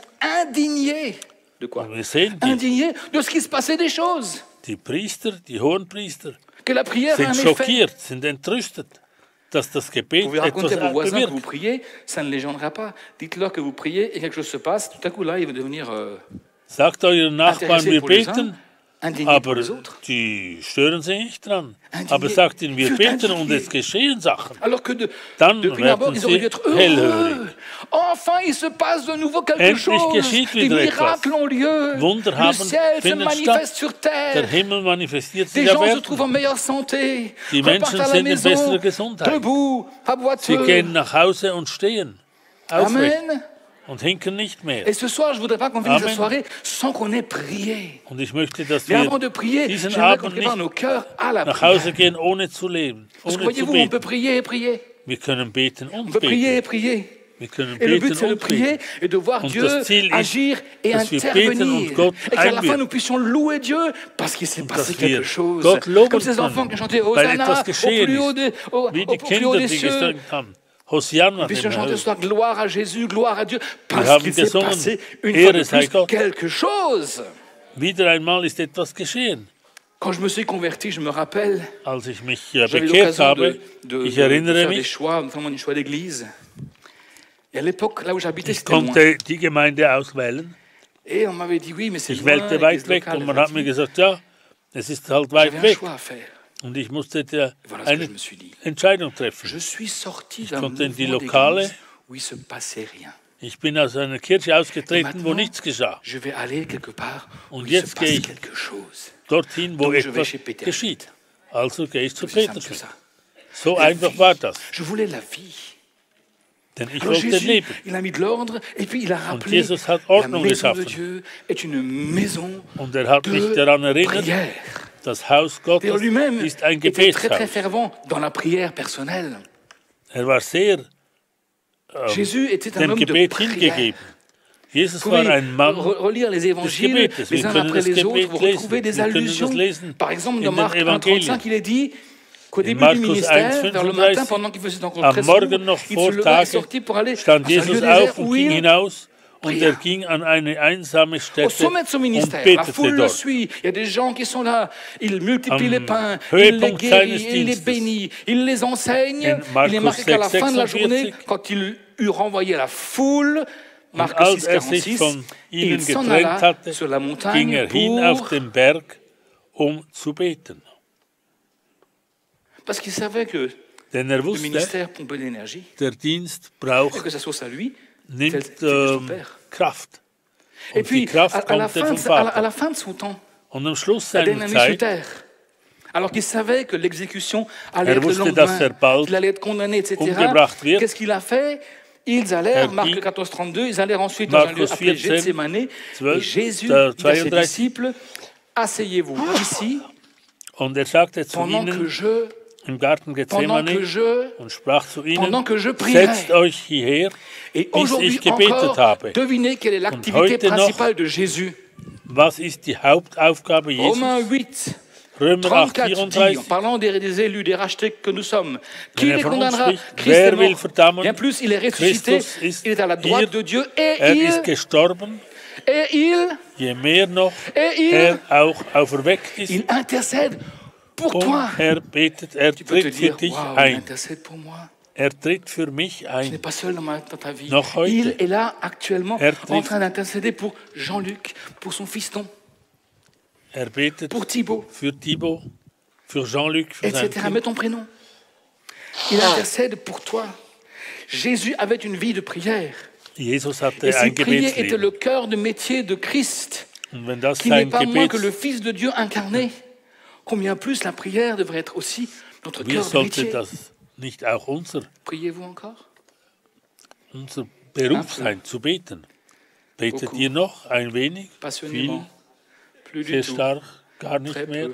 indignés. De quoi? Wir sehen die, Indignés de ce qui se passait des choses. die Priester, die Hohenpriester, Que la prière a un sind effet. schockiert, sind entrüstet, dass das Gebet Vous pouvez raconter etwas à vos voisins que vous bewirkt. priez, ça ne les gênera pas. Dites-leur que vous priez et quelque chose se passe. Tout à coup, là, il va devenir Sagt euren Nachbarn, intéressé wir pour les uns, beten, indigné pour aber les autres. die stören sich nicht dran. Indigné. Aber sagt ihnen, wir Fürth beten und indigné. es geschehen Sachen. Alors que Dann depuis d'abord, werden ils auraient dû sie être heureux. hellhörig. Enfin, il se passe de nouveau quelque Endlich chose. geschieht Des wieder miracles etwas. ont lieu. Wunder Le haben, ciel se finden manifeste statt. sur Der terre. Himmel manifestiert Des sich auf gens se trouvent Erden. en meilleure santé. Die Repartent Menschen à la sind in maison, besserer Gesundheit. debout, Sie aboiteux. gehen nach Hause und stehen aufrecht Amen. und hinken nicht mehr. Et ce soir, je ne voudrais pas qu'on finisse la Amen. soirée sans qu'on ait prié. Und ich möchte, dass Mais wir avant de prier, diesen j'aimerais qu'on Abend prépare nicht nos cœurs à la nach Hause prière. gehen, ohne zu leben, Parce que ohne zu voyez-vous, on peut beten. prier et prier. Wir können beten On und peut prier et beten. prier. Wir können Et le but, beten c'est de und prier beten. et de voir Und Dieu das Ziel ist, agir et dass wir beten intervenir. und Gott Et qu'à la fin, einwirkt. nous puissions louer Dieu parce qu'il s'est Und passé dass wir quelque chose. Gott loben Comme ces können, enfants qui chantaient weil Hosanna etwas au geschehen plus haut ist. des, au, Wie au die plus haut Kinder, des die cieux. gesagt haben, Hosianna Nous puissions dem chanter Herrn. ce soir gloire à Jésus, gloire à Dieu, Wir parce haben qu'il s'est gesungen, passé une Ehre fois de sei plus Gott. quelque chose. Wieder einmal ist etwas geschehen. Quand je me suis converti, je me rappelle, Als ich mich j'avais bekehrt l'occasion habe, de ich erinnere faire des mich, choix, notamment des choix d'église. Et à l'époque, là où j'habitais, ich c'était loin. konnte die Gemeinde auswählen. Et on m'avait dit, oui, mais c'est Ich loin, wählte l'église weit weg locale und est man hat mir fatiguée. gesagt, ja, es ist halt weit J'avais un weg. choix à faire. Und ich musste Voilà ce que je eine me suis dit. Entscheidung treffen. Je suis sorti Ich d'un konnte in die mouvement Lokale. d'église où il se passait rien. Ich bin aus einer Kirche Et ausgetreten, wo maintenant, nichts geschah. je vais aller quelque part où Und il se jetzt passe gehe ich quelque chose. Dorthin, wo Donc, je vais etwas chez Peter. geschieht. Also gehe ich zu C'est simple que Petersen. ça. So La einfach vie. war das. Je voulais la vie. Denn ich Alors wollte Jésus, leben. il a mis de l'ordre et puis il a rappelé Jesus hat la Ordnung maison de geschaffen. Dieu est une maison Und hat mich de daran erinnert, prière. das Haus Gottes D'ailleurs, lui-même ist ein était très très Gebetshaus. fervent dans la prière personnelle. War sehr Jésus était un dem homme de Gebet prière. hingegeben. Jesus Vous war pouvez ein Mann relire les évangiles Gebetes. les Wir uns können après das les autres, Gebet vous lesen. retrouvez des Wir können allusions. das lesen Par exemple, in dans den Marc Evangelien. 1,35, il est dit qu'au début Markus du ministère, 1, vers le matin, 35, pendant qu'il faisait encore am très Morgen sombre, noch il vor se leva et Tage sortit pour aller stand dans un lieu Jesus désert auf und où ging il hinaus und pria. er ging an eine einsame Au Stätte sommet de son und ministère, la betete foule le dort. suit. Il y a des gens qui sont là. Il multiplie Am les pains, il Höhepunkt les guérit, seines il les Dienstes. bénit, il les enseigne. In Markus Il est marqué qu'à la 6, fin de la 46, journée, quand il eut renvoyé la foule, Marc als 6, er sich 46, von ihnen il s'en getrennt alla hatte, sur la ging montagne er hin auf pour... den Berg, zu beten. Parce qu'il savait que Denn er le wusste, ministère pompait de l'énergie, der Dienst et braucht, que sa source à lui, nimmt c'était son Père. Kraft. Et Und die puis, Kraft à la kommt vom fin Vater. de son temps, Und am Schluss la seiner dernière nuit sur Zeit, terre, alors qu'il savait que l'exécution allait Er être le wusste, dass lendemain, er bald qu'il allait être condamné, etc., umgebracht wird. qu'est-ce qu'il a fait? Ils allèrent, Marc ging, 14, 32, ils allèrent ensuite dans un lieu Markus appelé 14, Gethsémané, et 12, Jésus dit à ses 32. disciples, asseyez-vous ici und er sagte zu pendant que ihnen je, im Garten Gethsemane und sprach zu ihnen, pendant que je prierai. setzt euch hierher, Et bis aujourd'hui ich gebetet encore, habe. devinez quelle est l'activité heute noch, principale de Jésus. Was ist die Hauptaufgabe Jesus? Romains 8, Römer 8, 34 dit, en 34. parlant des élus, des rachetés que nous sommes, qui Wenn les von uns condamnera? spricht, Christ est wer will mort. verdammen? Bien plus, il est ressuscité, Christus ist il est à la droite hier, de Dieu, et Er ist gestorben, il, je mehr noch et er auch auferweckt ist. il intercède pour Und toi. er betet, er Tu peux te tritt für dire, dich waouh, il ein. intercède pour moi. Er tritt für mich Tu n'es ein. pas seul dans ta vie. Noch heute. Il est là actuellement Er en tritt. train d'intercéder pour Jean-Luc, pour son fiston, Er betet pour Thibaut, für Thibaut, für Jean-Luc, für sein etc. Mets Kind. ton prénom. Il intercède pour toi. Jésus avait une vie de prière. Jesus hatte Et ein si prier était Gebetsleben. le cœur de métier de Christ, Und wenn das qui n'est sein pas moins que Gebet, le Fils de Dieu incarné, combien plus la prière devrait être aussi notre wie cœur de sollte métier. das nicht auch unser Priez-vous encore? Beruf sein, zu beten? Betet Beaucoup. ihr noch ein wenig? Viel? Passionnément? Plus du Sehr tout. stark? Gar nicht Très mehr? peu.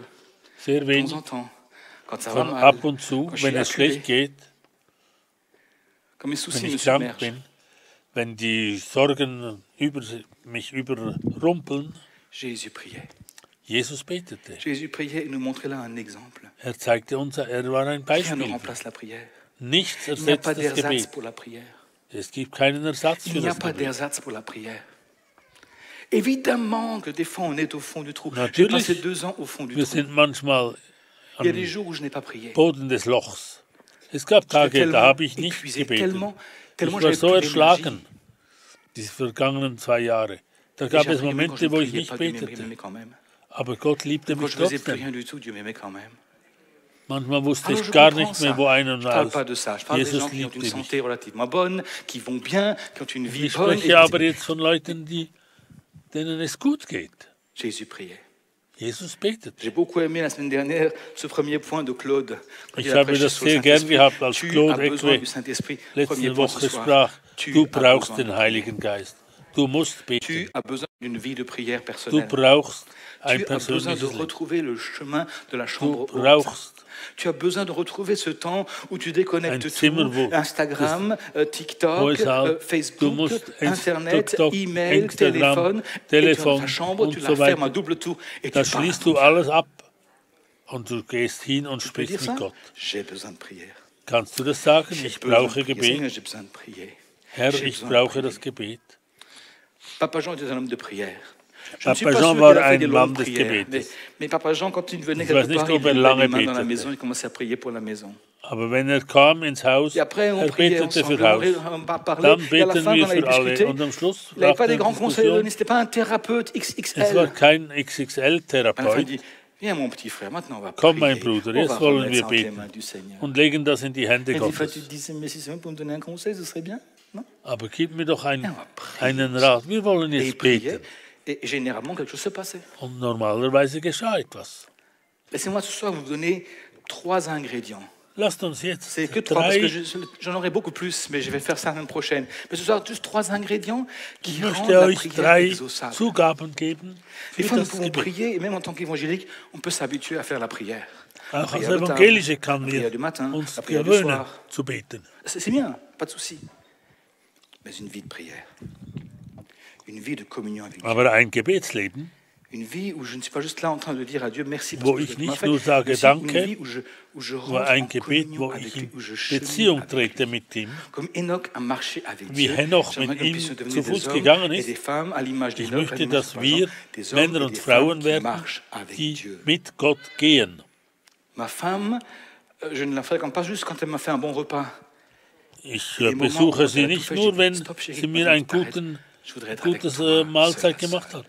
Sehr De wenig? temps en temps. Quand ça va Von mal. ab und zu, Quand je wenn suis es acculé, schlecht geht, quand mes soucis wenn me ich krank submergent. bin, wenn die Sorgen mich überrumpeln. Jésus priait. Jesus betete. Jésus priait et nous montrait là un exemple. Er zeigte uns, er war ein Rien ne Beispiel. remplace la prière. Nichts Il n'y a ersetzt pas das d'ersatz Gebet. pour la prière. Es gibt keinen Ersatz Il für n'y a das pas Gebet. d'ersatz pour la prière. Évidemment que des fois on est au fond du trou. J'ai Natürlich, passé 2 ans au fond du Wir trou. sind manchmal Il y a des am jours où je n'ai pas prié. Boden des Lochs. Es gab Tage, da habe ich nicht épuisé, gebetet. tellement Ich j'avais war so plus d'énergie. erschlagen, diese vergangenen 2 Jahre. Da Et gab j'ai es appris que quand je Momente, wo ich priais nicht pas, Dieu betete. m'aimait quand même. Aber Gott liebte Quand mich je ne faisais plus trotzdem. rien du tout, Dieu m'aimait quand même. Manchmal wusste Alors ich je gar comprends nicht mehr, ça. wo ein Je und ne parle aus. pas de ça. Je parle des gens Jesus qui ont une liebte mich. santé relativement bonne, qui vont bien, qui ont une vie Ich bonne. spreche aber jetzt von Leuten, denen es gut geht. Jésus priait. Jesus betete. J'ai beaucoup aimé la semaine dernière ce premier point de Claude. Quand Ich il a habe prêché das sur le sehr gern Saint-Esprit. gehabt, als Tu Claude as besoin Ekwe du Saint-Esprit. Premier letzte point ce Woche soir. sprach, Tu du as brauchst besoin den de Heiligen Geist. Du musst Tu beten. as besoin d'une vie de prière Du personnelle. brauchst ein Tu as besoin de persönliches Leben. retrouver le chemin de la Du chambre haute. brauchst Tu as besoin de retrouver ce temps où tu déconnectes Ein Zimmer, tout, wo Instagram, wo TikTok, es halt, du Facebook, musst Internet, TikTok, E-Mail, Instagram, Téléphone, et tu vas dans Telefon ta chambre, und tu so la fermes à weiter. double tour et Da tu parles. schließt du alles ab und du gehst hin und Tu peux dire sprichst mit ça? Gott. J'ai besoin de prière. Kannst du das sagen? J'ai Ich besoin brauche de prier. Seigneur, Gebet. j'ai besoin de prier. Herr, J'ai ich besoin de brauche prier. das Gebet. Papa Jean était un homme de prière. Je ne suis Papa pas Jean sûr war qu'il a fait ein des Mann longues des prières. Gebetes. Mais Papa Jean, quand il venait Ich weiß quelque nicht, part, il ob er levait lange les mains dans la betete. maison, il commençait à prier pour la maison. Aber wenn er kam ins Haus, Et après, on er priait betete ensemble, für Haus. on parlait. Dann Et à la beten fin, wir quand on avait für alle. discuté, Und am Schluss, il n'avait nach pas des der grands conseils à donner, Diskussion, c'était pas un thérapeute es war XXL. kein À la fin, il XXL-Therapeut. dit, viens mon petit frère, maintenant on va Komm, prier. mein Bruder, On va jetzt wollen remettre wir ça entre les beten mains du Seigneur. und legen das in die Hände Et des fois, Gottes. tu te dis, mais si c'est pour me donner un conseil, ce serait bien. Non? Aber gib mir doch Ja, aber einen Rat. Wir wollen Et il jetzt priait, beten. et généralement, quelque chose se passait. Und normalerweise geschah etwas. Laissez-moi ce soir vous donner 3 ingrédients. Lasst uns jetzt C'est que 3, parce que 3, j'en aurai beaucoup plus, mais je vais faire ça la semaine prochaine. Mais ce soir, juste 3 ingrédients qui ich rendent möchte la euch prière 3 exaucable. Zugaben geben Des für fois, nous das pouvons Gebet. prier, et même en tant qu'évangélique, on peut s'habituer à faire la prière. La Auch als prière de table, Evangelische la kann prière wir du matin, uns la prière du gewöhnen soir. zu beten. C'est bien, pas de souci. Mais une vie de prière. Une vie de communion avec Dieu. Aber ein Gebetsleben, Une vie où je ne suis pas juste là en train de dire à Dieu merci pour Wo ce ich que tu m'as nicht fait. nur sage, mais aussi danke, une vie où je nur rentre ein en Gebet, communion wo avec ich lui, in où je chemine Beziehung avec trete lui. mit ihm. Comme Enoch a marché avec Wie Dieu, Henoch j'aimerais mit que nous ihm puissions zu devenir Fuß des hommes gegangen et ist. des femmes à l'image Ich d'Enoch, möchte, dass wir des hommes Männer et und des Frauen femmes qui werden, marchent avec die Dieu. mit Gott gehen. Ma femme, je ne la fréquente pas juste quand elle m'a fait un bon repas. Ich Les moments besuche où sie elle a tout nicht fait, nur, je wenn dis, Stop, chérie, sie mir maintenant, eine arrête. Je voudrais être avec gutes toi, Mahlzeit seul à gemacht seul. hat.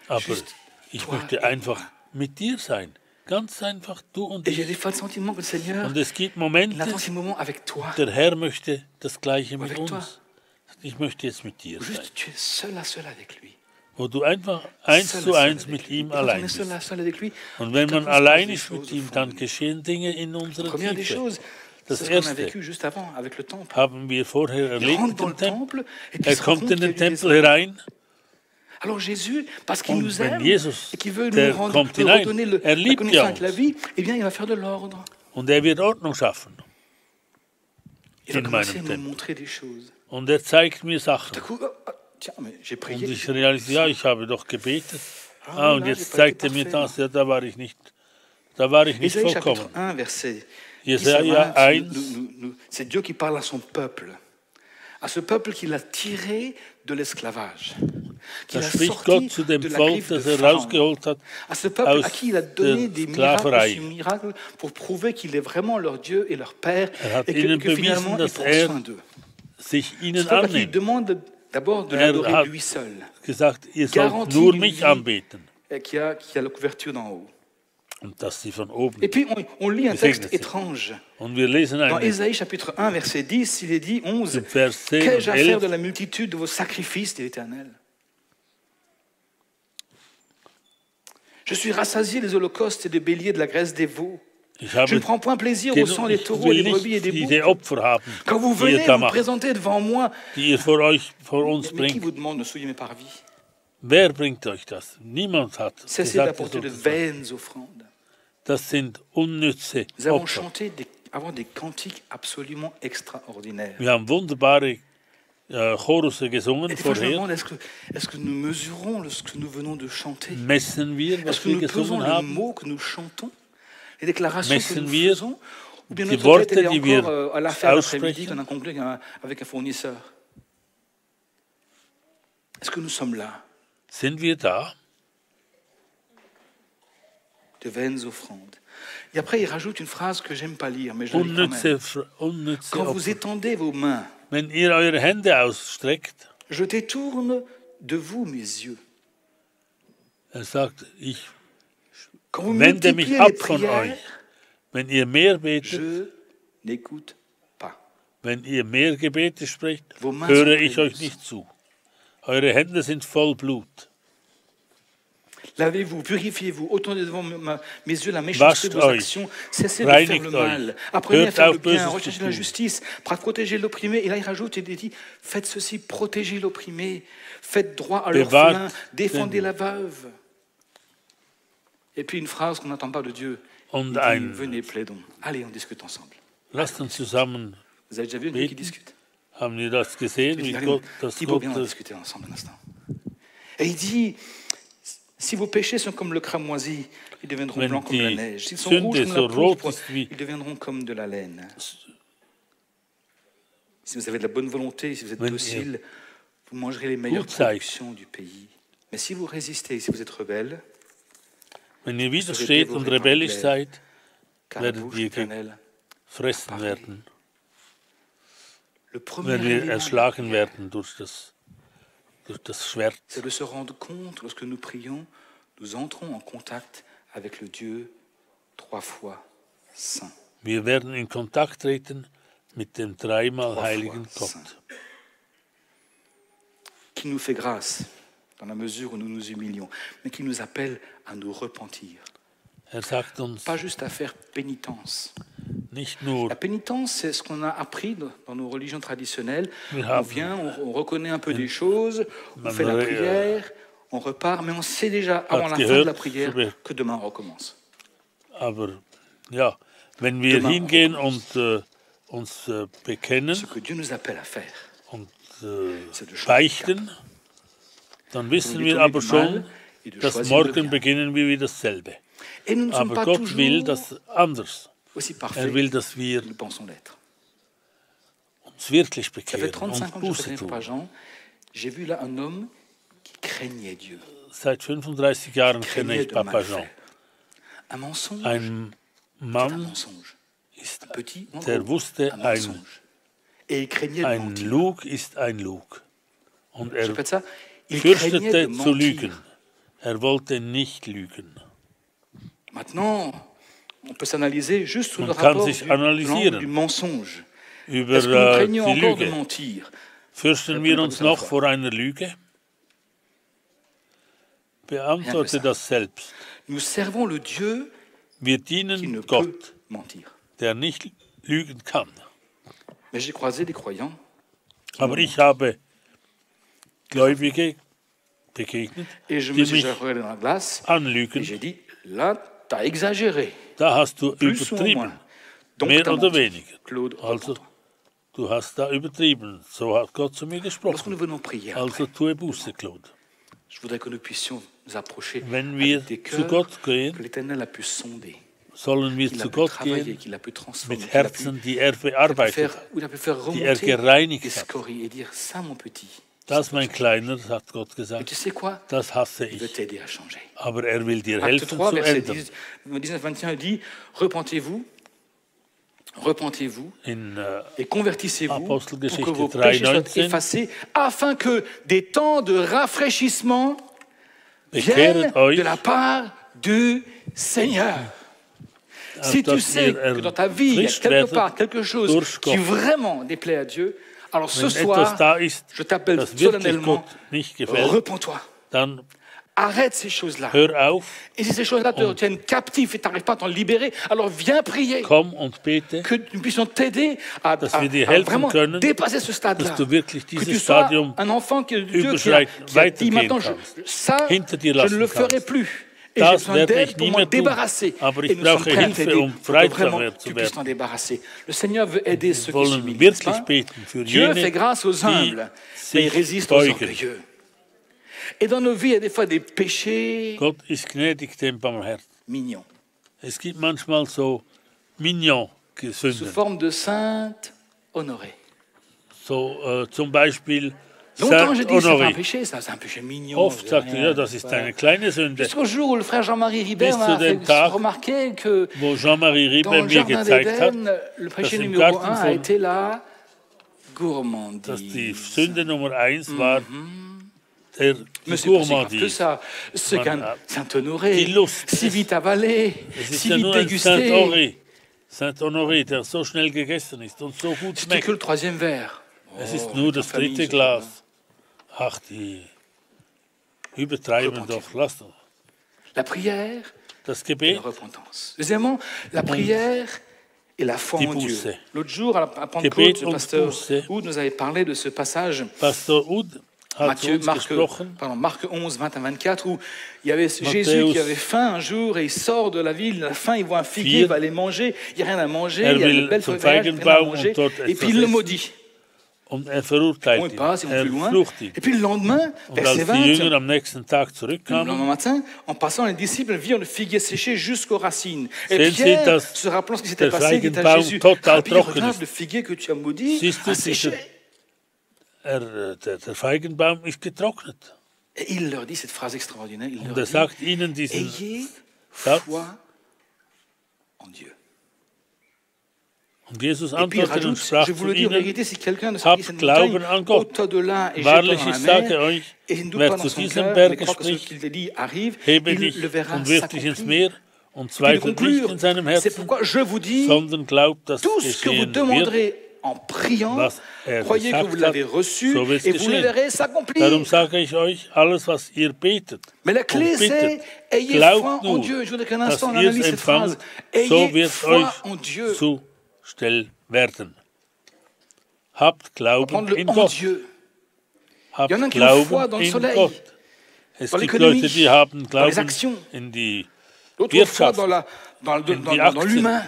Aber Juste ich toi möchte et einfach moi. mit dir sein. Ganz einfach, du und Et j'ai ich. des fois le sentiment que le Seigneur, Und es gibt il Momente, attend ces moments avec toi. der Herr möchte das Gleiche mit Avec toi. uns. Ich möchte jetzt mit dir Où sein. juste tu es seul à seul avec lui. Wo du einfach eins Seul à zu seul eins avec mit lui. ihm Et quand on allein est seul bist. à seul avec lui, Und wenn tout à man coup, se allein passent des ist mit choses au ihm, fond de dann nous. geschehen Dinge in unserer Première des Tiefe. choses, Das c'est ce qu'on a Erste vécu juste avant avec le temple. haben wir vorher Il erlebt rentre dans im le Tempel. temple et puis il Er se rend kommt compte in qu'il y a den du Tempel désordre. herein. Alors Jésus, parce qu'il Und nous wenn aime Jesus, et qu'il veut nous der rendre, kommt nous hinein, redonner la liebt connexion ja avec la uns. vie, eh bien il va faire de l'ordre. Und er wird Ordnung schaffen Il va in commencer à meinem nous Tempel. montrer des choses. Und er zeigt mir Tout Sachen. à coup, tiens, mais j'ai Und prié. ich realisiere, ja, ich habe doch gebetet. Ah, Und là, jetzt j'ai pas été zeigt er mir parfait, das. Ja, da war ich nicht Ésaïe chapitre vollkommen. 1, verset 10 Jesaja à 1, 20, c'est Dieu qui parle à son peuple. À ce peuple qu'il a tiré de l'esclavage. Qu'il da a spricht sorti Gott zu dem de la Volk, griffe de das er Pharaon. rausgeholt hat À ce peuple aus à qui il a donné der des miracles Sklaverei. sur miracles pour prouver qu'il est vraiment leur Dieu et leur Père hat et ihnen que finalement bewiesen, il dass prend er soin d'eux. sich Ce ihnen peuple à qui il annimmt. demande d'abord de Er l'adorer hat lui seul, gesagt, ihr sollt Garantie nur d'une mich vie. anbeten. Qui a la couverture d'en haut. Und dass sie von oben. Et puis on lit un Gesegnet texte sind. étrange. Und wir lesen Dans einen Ésaïe chapitre 1, verset 10, il est dit 11, im Vers 10 qu'ai-je und à faire de 11. la multitude de vos sacrifices, dit l'Éternel? Je suis rassasié des holocaustes et des béliers, de la graisse des veaux. Ich Je ne habe prends point plaisir au sang des ich taureaux, des will brebis et nicht des boucs. diese Opfer haben, Quand vous die ihr venez da vous macht, présenter devant moi, die ihr vor uns mais qui bringt. vous demande de souiller mes parvis? Wer bringt euch das? Niemand hat Cessez gesagt, d'apporter de ihr sollt das machen. vaines offrandes. Das sind unnütze Nous avons Opfer. chanté avant des cantiques absolument extraordinaires. Wir haben wunderbare Chorusse gesungen Et des fois, je me vorher. demande, est-ce que nous mesurons ce que nous venons de chanter? Messen wir, Est-ce was que wir nous pesons gesungen les haben? mots que nous chantons, les déclarations que Messen nous wir faisons, ou bien die notre Worte, tête elle est die wir encore à l'affaire l'après-midi aussprechen? qu'on a conclu avec un fournisseur? Est-ce que nous sommes là? Sind wir da? De vaines offrandes. Et après, il rajoute une phrase que j'aime pas lire, mais je la lis quand même. Unnütze Quand vous Opfer. étendez vos mains, Wenn ihr eure Hände ausstreckt, je détourne de vous mes yeux. sagt, ich Quand vous wende mich multipliez ab les von prières, euch. Wenn ihr mehr betet, je n'écoute pas. wenn ihr mehr Gebete sprecht, Vos mains höre sont ich euch pleines. nicht zu. Eure Hände sind voll Blut. Lavez-vous, purifiez-vous, ôtez devant mes yeux la méchanceté de vos actions, cessez de faire le mal, apprenez à faire le bien, recherchez la justice, protéger l'opprimé. Et là, il rajoute, il dit, faites ceci, protégez l'opprimé, faites droit à l'orphelin, défendez la veuve. Et puis une phrase qu'on n'entend pas de Dieu, il dit, venez, plaidons, allez, on discute ensemble. Lasst uns zusammen. Vous avez déjà vu un Dieu qui discute? Haben wir das gesehen, wie Gott das Thibaut, viens, on va discuter ensemble un instant. Et il dit, si vos péchés sont comme le cramoisi, ils deviendront blancs comme la neige. S'ils sont rouges comme la pourpre, ils deviendront comme de la laine. Si vous avez de la bonne volonté, si vous êtes docile, vous mangerez les meilleures productions du pays. Mais si vous résistez, si vous êtes rebelle, wenn ihr widersteht und rebellisch seid, werdet ihr gefressen werden. Wenn wir erschlagen werden durch das Schwert. C'est de se rendre compte, lorsque nous prions, nous entrons en contact avec le Dieu 3 fois saint. Wir werden in Kontakt treten mit dem dreimal heiligen Gott. Qui nous fait grâce dans la mesure où nous nous humilions, mais qui nous appelle à nous repentir. Sagt uns, pas juste à faire pénitence. Nicht nur, la pénitence, c'est ce qu'on a appris dans nos religions traditionnelles. On vient, on reconnaît un peu des choses, on fait la prière, on repart, mais on sait déjà avant la fin de la prière que demain on recommence. Aber ja, wenn wir hingehen und uns bekennen ce que Dieu nous appelle à faire, und beichten, dann wissen wir aber schon, dass morgen beginnen wir wieder dasselbe. Aber Gott will das anders. Will, dass wir uns wirklich bekehren und Buße tun. Seit 35 Jahren kenne ich Papa Jean. Ein Mann, der wusste, ein Lug ist ein Lug. Und er fürchtete zu lügen. Er wollte nicht lügen. Maintenant, on peut s'analyser juste sous le rapport du mensonge. Est-ce que nous craignons encore de mentir? Fürchten wir uns noch vor einer Lüge? Beantworte das selbst. Nous servons le Dieu wir dienen Gott, der nicht lügen kann. Mais j'ai croisé des croyants. Aber ich habe Gläubige begegnet, die mich anlügen. Et j'ai dit, là, t'as exagéré. Da hast du übertrieben, mehr oder weniger. Also, du hast da übertrieben. So hat Gott zu mir gesprochen. Also tue Buße, Claude. Wenn wir zu Gott gehen, sollen wir zu Gott gehen mit Herzen, die er bearbeitet hat, die er gereinigt hat. Das, mein Kleiner, hat Gott gesagt, das hasse ich. Aber er will dir helfen zu ändern. 19-21 dit, repentez-vous et convertissez-vous pour que vos péchés soient effacés, afin que des temps de rafraîchissement viennent de la part du Seigneur. Si tu sais que dans ta vie, il y a quelque part quelque chose qui vraiment déplaît à Dieu, alors ce soir, je t'appelle solennellement, repens-toi. Arrête ces choses-là. Et si ces choses-là te tiennent captif et tu n'arrives pas à t'en libérer, alors viens prier. Que nous puissions t'aider à vraiment dépasser ce stade-là. Que tu sois un enfant de Dieu qui a dit maintenant, ça, je ne le ferai plus. Et j'ai besoin d'aide pour m'en débarrasser. Et nous sommes prêts à t'aider pour que vraiment tu puisses t'en débarrasser. Le Seigneur veut aider ceux qui s'humilient. Dieu fait grâce aux humbles, mais il résiste aux orgueilleux. Et dans nos vies, il y a des fois des péchés mignons. Es gibt manchmal so mignon Sünden. Sous forme de sainte honorée. So, zum Beispiel longtemps, j'ai dit, c'est pas un péché, ça, c'est un péché mignon. Oft sagte ich, ja, das ist eine kleine Sünde. Jusqu'au jour où le frère Jean-Marie Ribert m'a fait remarquer que dans le jardin d'Éden, le péché numéro 1 a été la gourmandise. Dass die Sünde Nummer 1 war Mais c'est pas que ça. C'est Saint-Honoré, si vite avalé, si vite dégusté. Saint-Honoré, der so schnell gegessen ist und so gut schmeckt. C'est que le 3e verre. Es ist nur das 3. Glas. Ach, die übertreiben doch. Lass doch. La prière das et Gebet, la repentance. Deuxièmement, la prière et la foi die en Dieu. Buße. L'autre jour, à Gebet Pentecôte, le und pasteur Buße. Oud nous avait parlé de ce passage, Pastor Ud hat zu uns gesprochen. Marc 11, 20 à 24, où il y avait Jésus qui avait faim un jour et il sort de la ville, à la fin il voit un figuier, il va aller manger, il n'y a rien à manger, il y a une belle feuille, il n'y a rien à manger, et puis il le maudit. Und er On verurteilt passe, ihn, ils vont plus loin. flucht ihn. Et puis le lendemain, Und verset als die Jünger 20, am nächsten Tag le zurückkamen, lendemain matin, en passant, les disciples virent le figuier séché jusqu'aux racines. Et Sehen Sie, Pierre, dass se rappelant ce qui s'était der passé, dit à Feigenbaum Jésus, total Rabbi, trocken regarde ist. le figuier que tu as maudit, Siehst du, a séché. der Feigenbaum ist getrocknet. Et il leur dit cette phrase extraordinaire, il Und leur sagt dit, ihnen diesen ayez Satz. foi en Dieu. Und Jesus Et puis il antwortete und rajoute, sprach je vous zu le dis en ihnen, vérité, si quelqu'un ne se habt dit cette Glauben montagne, an Gott. ôte-toi de là et Wahrlich, jette-toi dans ich la sage mer, euch, et il ne doute wer pas zu dans son diesem cœur, mais Berge croit que ce spricht, qu'il dit arrive, hebe il dich le verra und wirf dich ins s'accomplir. Meer und Il zweifelt nicht conclure, in seinem c'est Herzen, pourquoi je vous dis, sondern glaubt, dass tout es ce que vous geschehen wird. demanderez en priant, Was croyez que vous gesagt l'avez hat, reçu so wird's et vous le geschehen. verrez s'accomplir. Darum sage ich euch, alles, was ihr betet Mais la und clé, c'est bittet, ayez foi glaubt en nur, Dieu. Je voudrais qu'un dass instant on ihr analyse es cette phrase. empfangt, so Ayez wird foi euch en Dieu. zustellt werden. Habt Prendre Glauben le in en Gott. Dieu. Habt Il y en a qui ont foi Glauben dans le in soleil, Gott. Es dans gibt l'économie, Leute, die haben dans les Glauben actions. in die D'autres foi Wirtschaft, dans l'humain,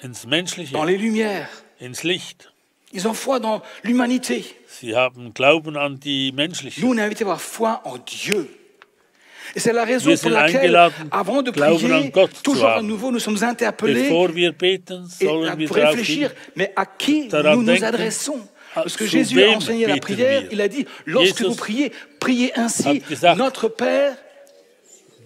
ins Menschliche, dans les lumières. ins Licht. Ils ont foi dans l'humanité. Sie haben Glauben an die menschliche. Nous, on est invités à avoir foi en Dieu. Et c'est la raison Wir pour sind laquelle, eingeladen, avant de Glauben an prier, Gott zu toujours à haben. nouveau, nous sommes interpellés Bevor wir beten, et sollen wir pour darauf réfléchir, hin, mais à qui daran nous nous denken, adressons. Parce que zu Jésus a wem enseigné la beten prière, wir? il a dit, lorsque Jesus vous priez, priez ainsi, hat gesagt, notre Père,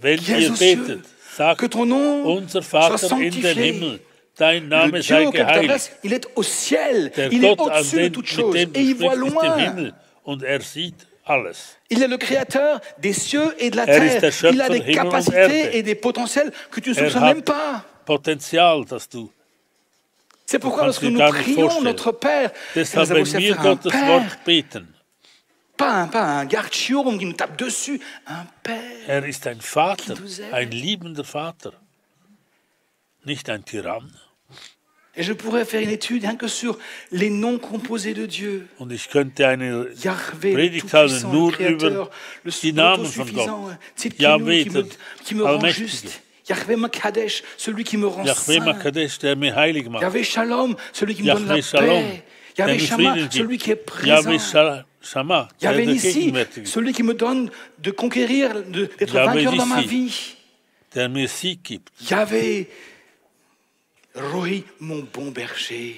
wenn qui es ihr aux cieux, betet, sagt, que ton nom unser soit Vater in den sanctifié. Himmel, dein Le Name Dieu sei auquel tu geheiligt. t'adresses, il est au ciel, Der il est Gott, an au-dessus de den, toutes mit choses, dem et il du voit sprichst, ist im loin. Himmel und er sieht alles. Il est le créateur des cieux et de la Er ist terre. der Schöpfer Il a des Himmel und capacités Erde. et des potentiels que tu ne Er soupçonnes hat même pas. Potenzial, das du. C'est pourquoi kannst lorsque dir nous gar nicht prions vorstellen. notre Père, nous Deshalb, avons wenn aussi wir affaire à un Gottes Père, Wort beten, pas un garchium qui nous tape dessus, un Père. er ist ein Vater, Qui nous aime. ein liebender Vater, nicht ein Tyrann. Et je pourrais faire une étude rien que sur les noms composés de Dieu. Und ich könnte eine Yahvé, le Predigt halten tout-puissant, le nur créateur, über le die Namen von autosuffisant, Gott. Tzidkenu, Yahvé, qui me der rend Allmächtige. juste. Yahvé Makadesh, celui qui me rend Yahweh saint. Makadesh, der mir heilig macht. Yahvé Shalom, celui qui me donne la Yahweh Shalom, paix. der Yahvé mir Shama, Frieden celui gibt. qui est présent. Yahweh Shama, der Yahvé der Nissi, Gegenwärtige, celui qui me donne de conquérir, d'être Yahvé vainqueur dans ma Nissi. vie. der mir Sieg gibt. Yahvé Rohi, mon bon berger.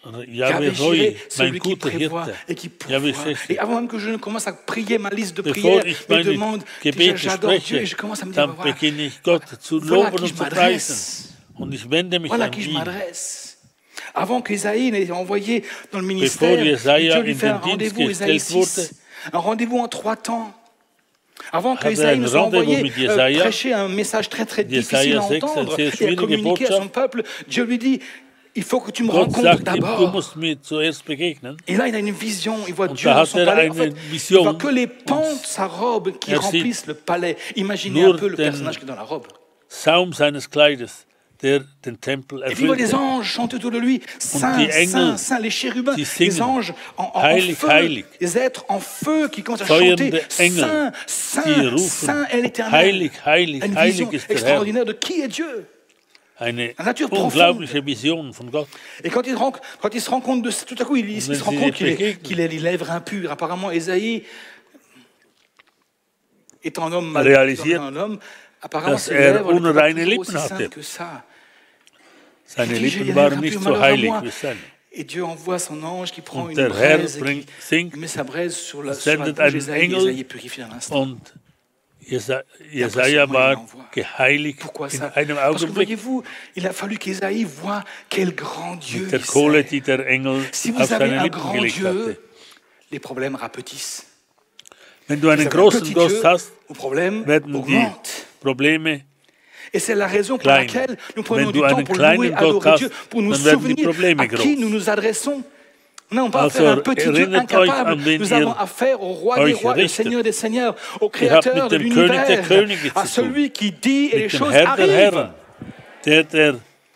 Yahweh Yahvé Rohi, Jireh, mein celui qui guter prévoit Hirte. et qui pourvoit. Yahweh Sheshet. Et avant même que je ne commence à prier ma liste de Bevor prières, ich je meine demande, déjà Gebete j'adore Dieu et spreche, je commence à me dire, dann voilà, beginne ich Gott zu voilà à loben qui und je zu m'adresse. preisen. Und ich wende mich Voilà à an qui je ihn. m'adresse. Avant qu'Ésaïe n'ait envoyé dans le Bevor ministère, Jesaja Dieu lui in fait un den Dienst rendez-vous, Ésaïe gestellt wurde, 6, un rendez-vous en 3 temps. Avant que Hatte Ésaïe ein ne soit Rendez-vous envoyé mit Jesaja. prêcher un message très très difficile Jesaja à 6, entendre eine sehr et à schwierige communiquer à son Botschaft. peuple, Dieu lui dit, il faut que tu me Gott rencontres sagt ihm, du d'abord. musst mir zuerst begegnen. Et là, il a une vision, il voit Und Dieu da dans hat son er palais. En eine fait, il Vision. voit que les pans de sa robe qui Er sieht remplissent le palais. Imaginez nur un peu le den personnage qui est dans la robe. Saum seines Kleides, der den Tempel Et puis il voit les erfüllte. anges chanter autour de lui. Saint, die Engel, Saint, Saint, les chérubins, die singen. les anges en Heilig, feu, heilig. les êtres en feu qui commencent à Feuernde chanter Engel, Saint, die Saint, rufen, Saint est l'Éternel. Heilig, heilig, Une heilig vision ist der Herr. extraordinaire de qui est Dieu. Eine Natur unglaubliche Vision von Gott. Et quand il se rend compte de ça, tout à coup, il se rend compte qu'il a les lèvres impures. Apparemment, Ésaïe, étant un homme mal Realisiert, un homme, apparemment, dass ses er lèvres n'étaient pas unreine toujours aussi Lippen hatte. saintes que ça. Seine Il dit, j'ai les Lippen lèvres waren nicht impures, so malheur à heilig moi. wie seine. Et Dieu envoie son ange qui prend Und une der Herr braise et singt, qui met sa braise sur la sendet bouche einen d'Ésaïe. Engel Ésaïe est purifié dans l'instant. und Jesaja war geheiligt Pourquoi in ça? einem Parce que Augenblick. voyez-vous, il a fallu qu'Ésaïe voit quel grand Dieu Mit der il Kohle, sert. die der Engel Si auf vous avez seine un Lippen grand gelegt Dieu, hatte. les problèmes rapetissent. Wenn du Vous einen avez un großen petit Gott Dieu, hast, vos problèmes werden die augmentent. Probleme Et c'est la raison pour klein. laquelle nous prenons Wenn du du temps einen pour kleinen louer, Gott adorer hast, Dieu, pour nous dann werden die souvenir Probleme à qui groß. nous nous adressons. Nous n'avons pas affaire à un petit Dieu incapable. Nous avons affaire au roi des rois, au Seigneur des seigneurs, au créateur de l'univers, à celui qui dit et les choses arrivent.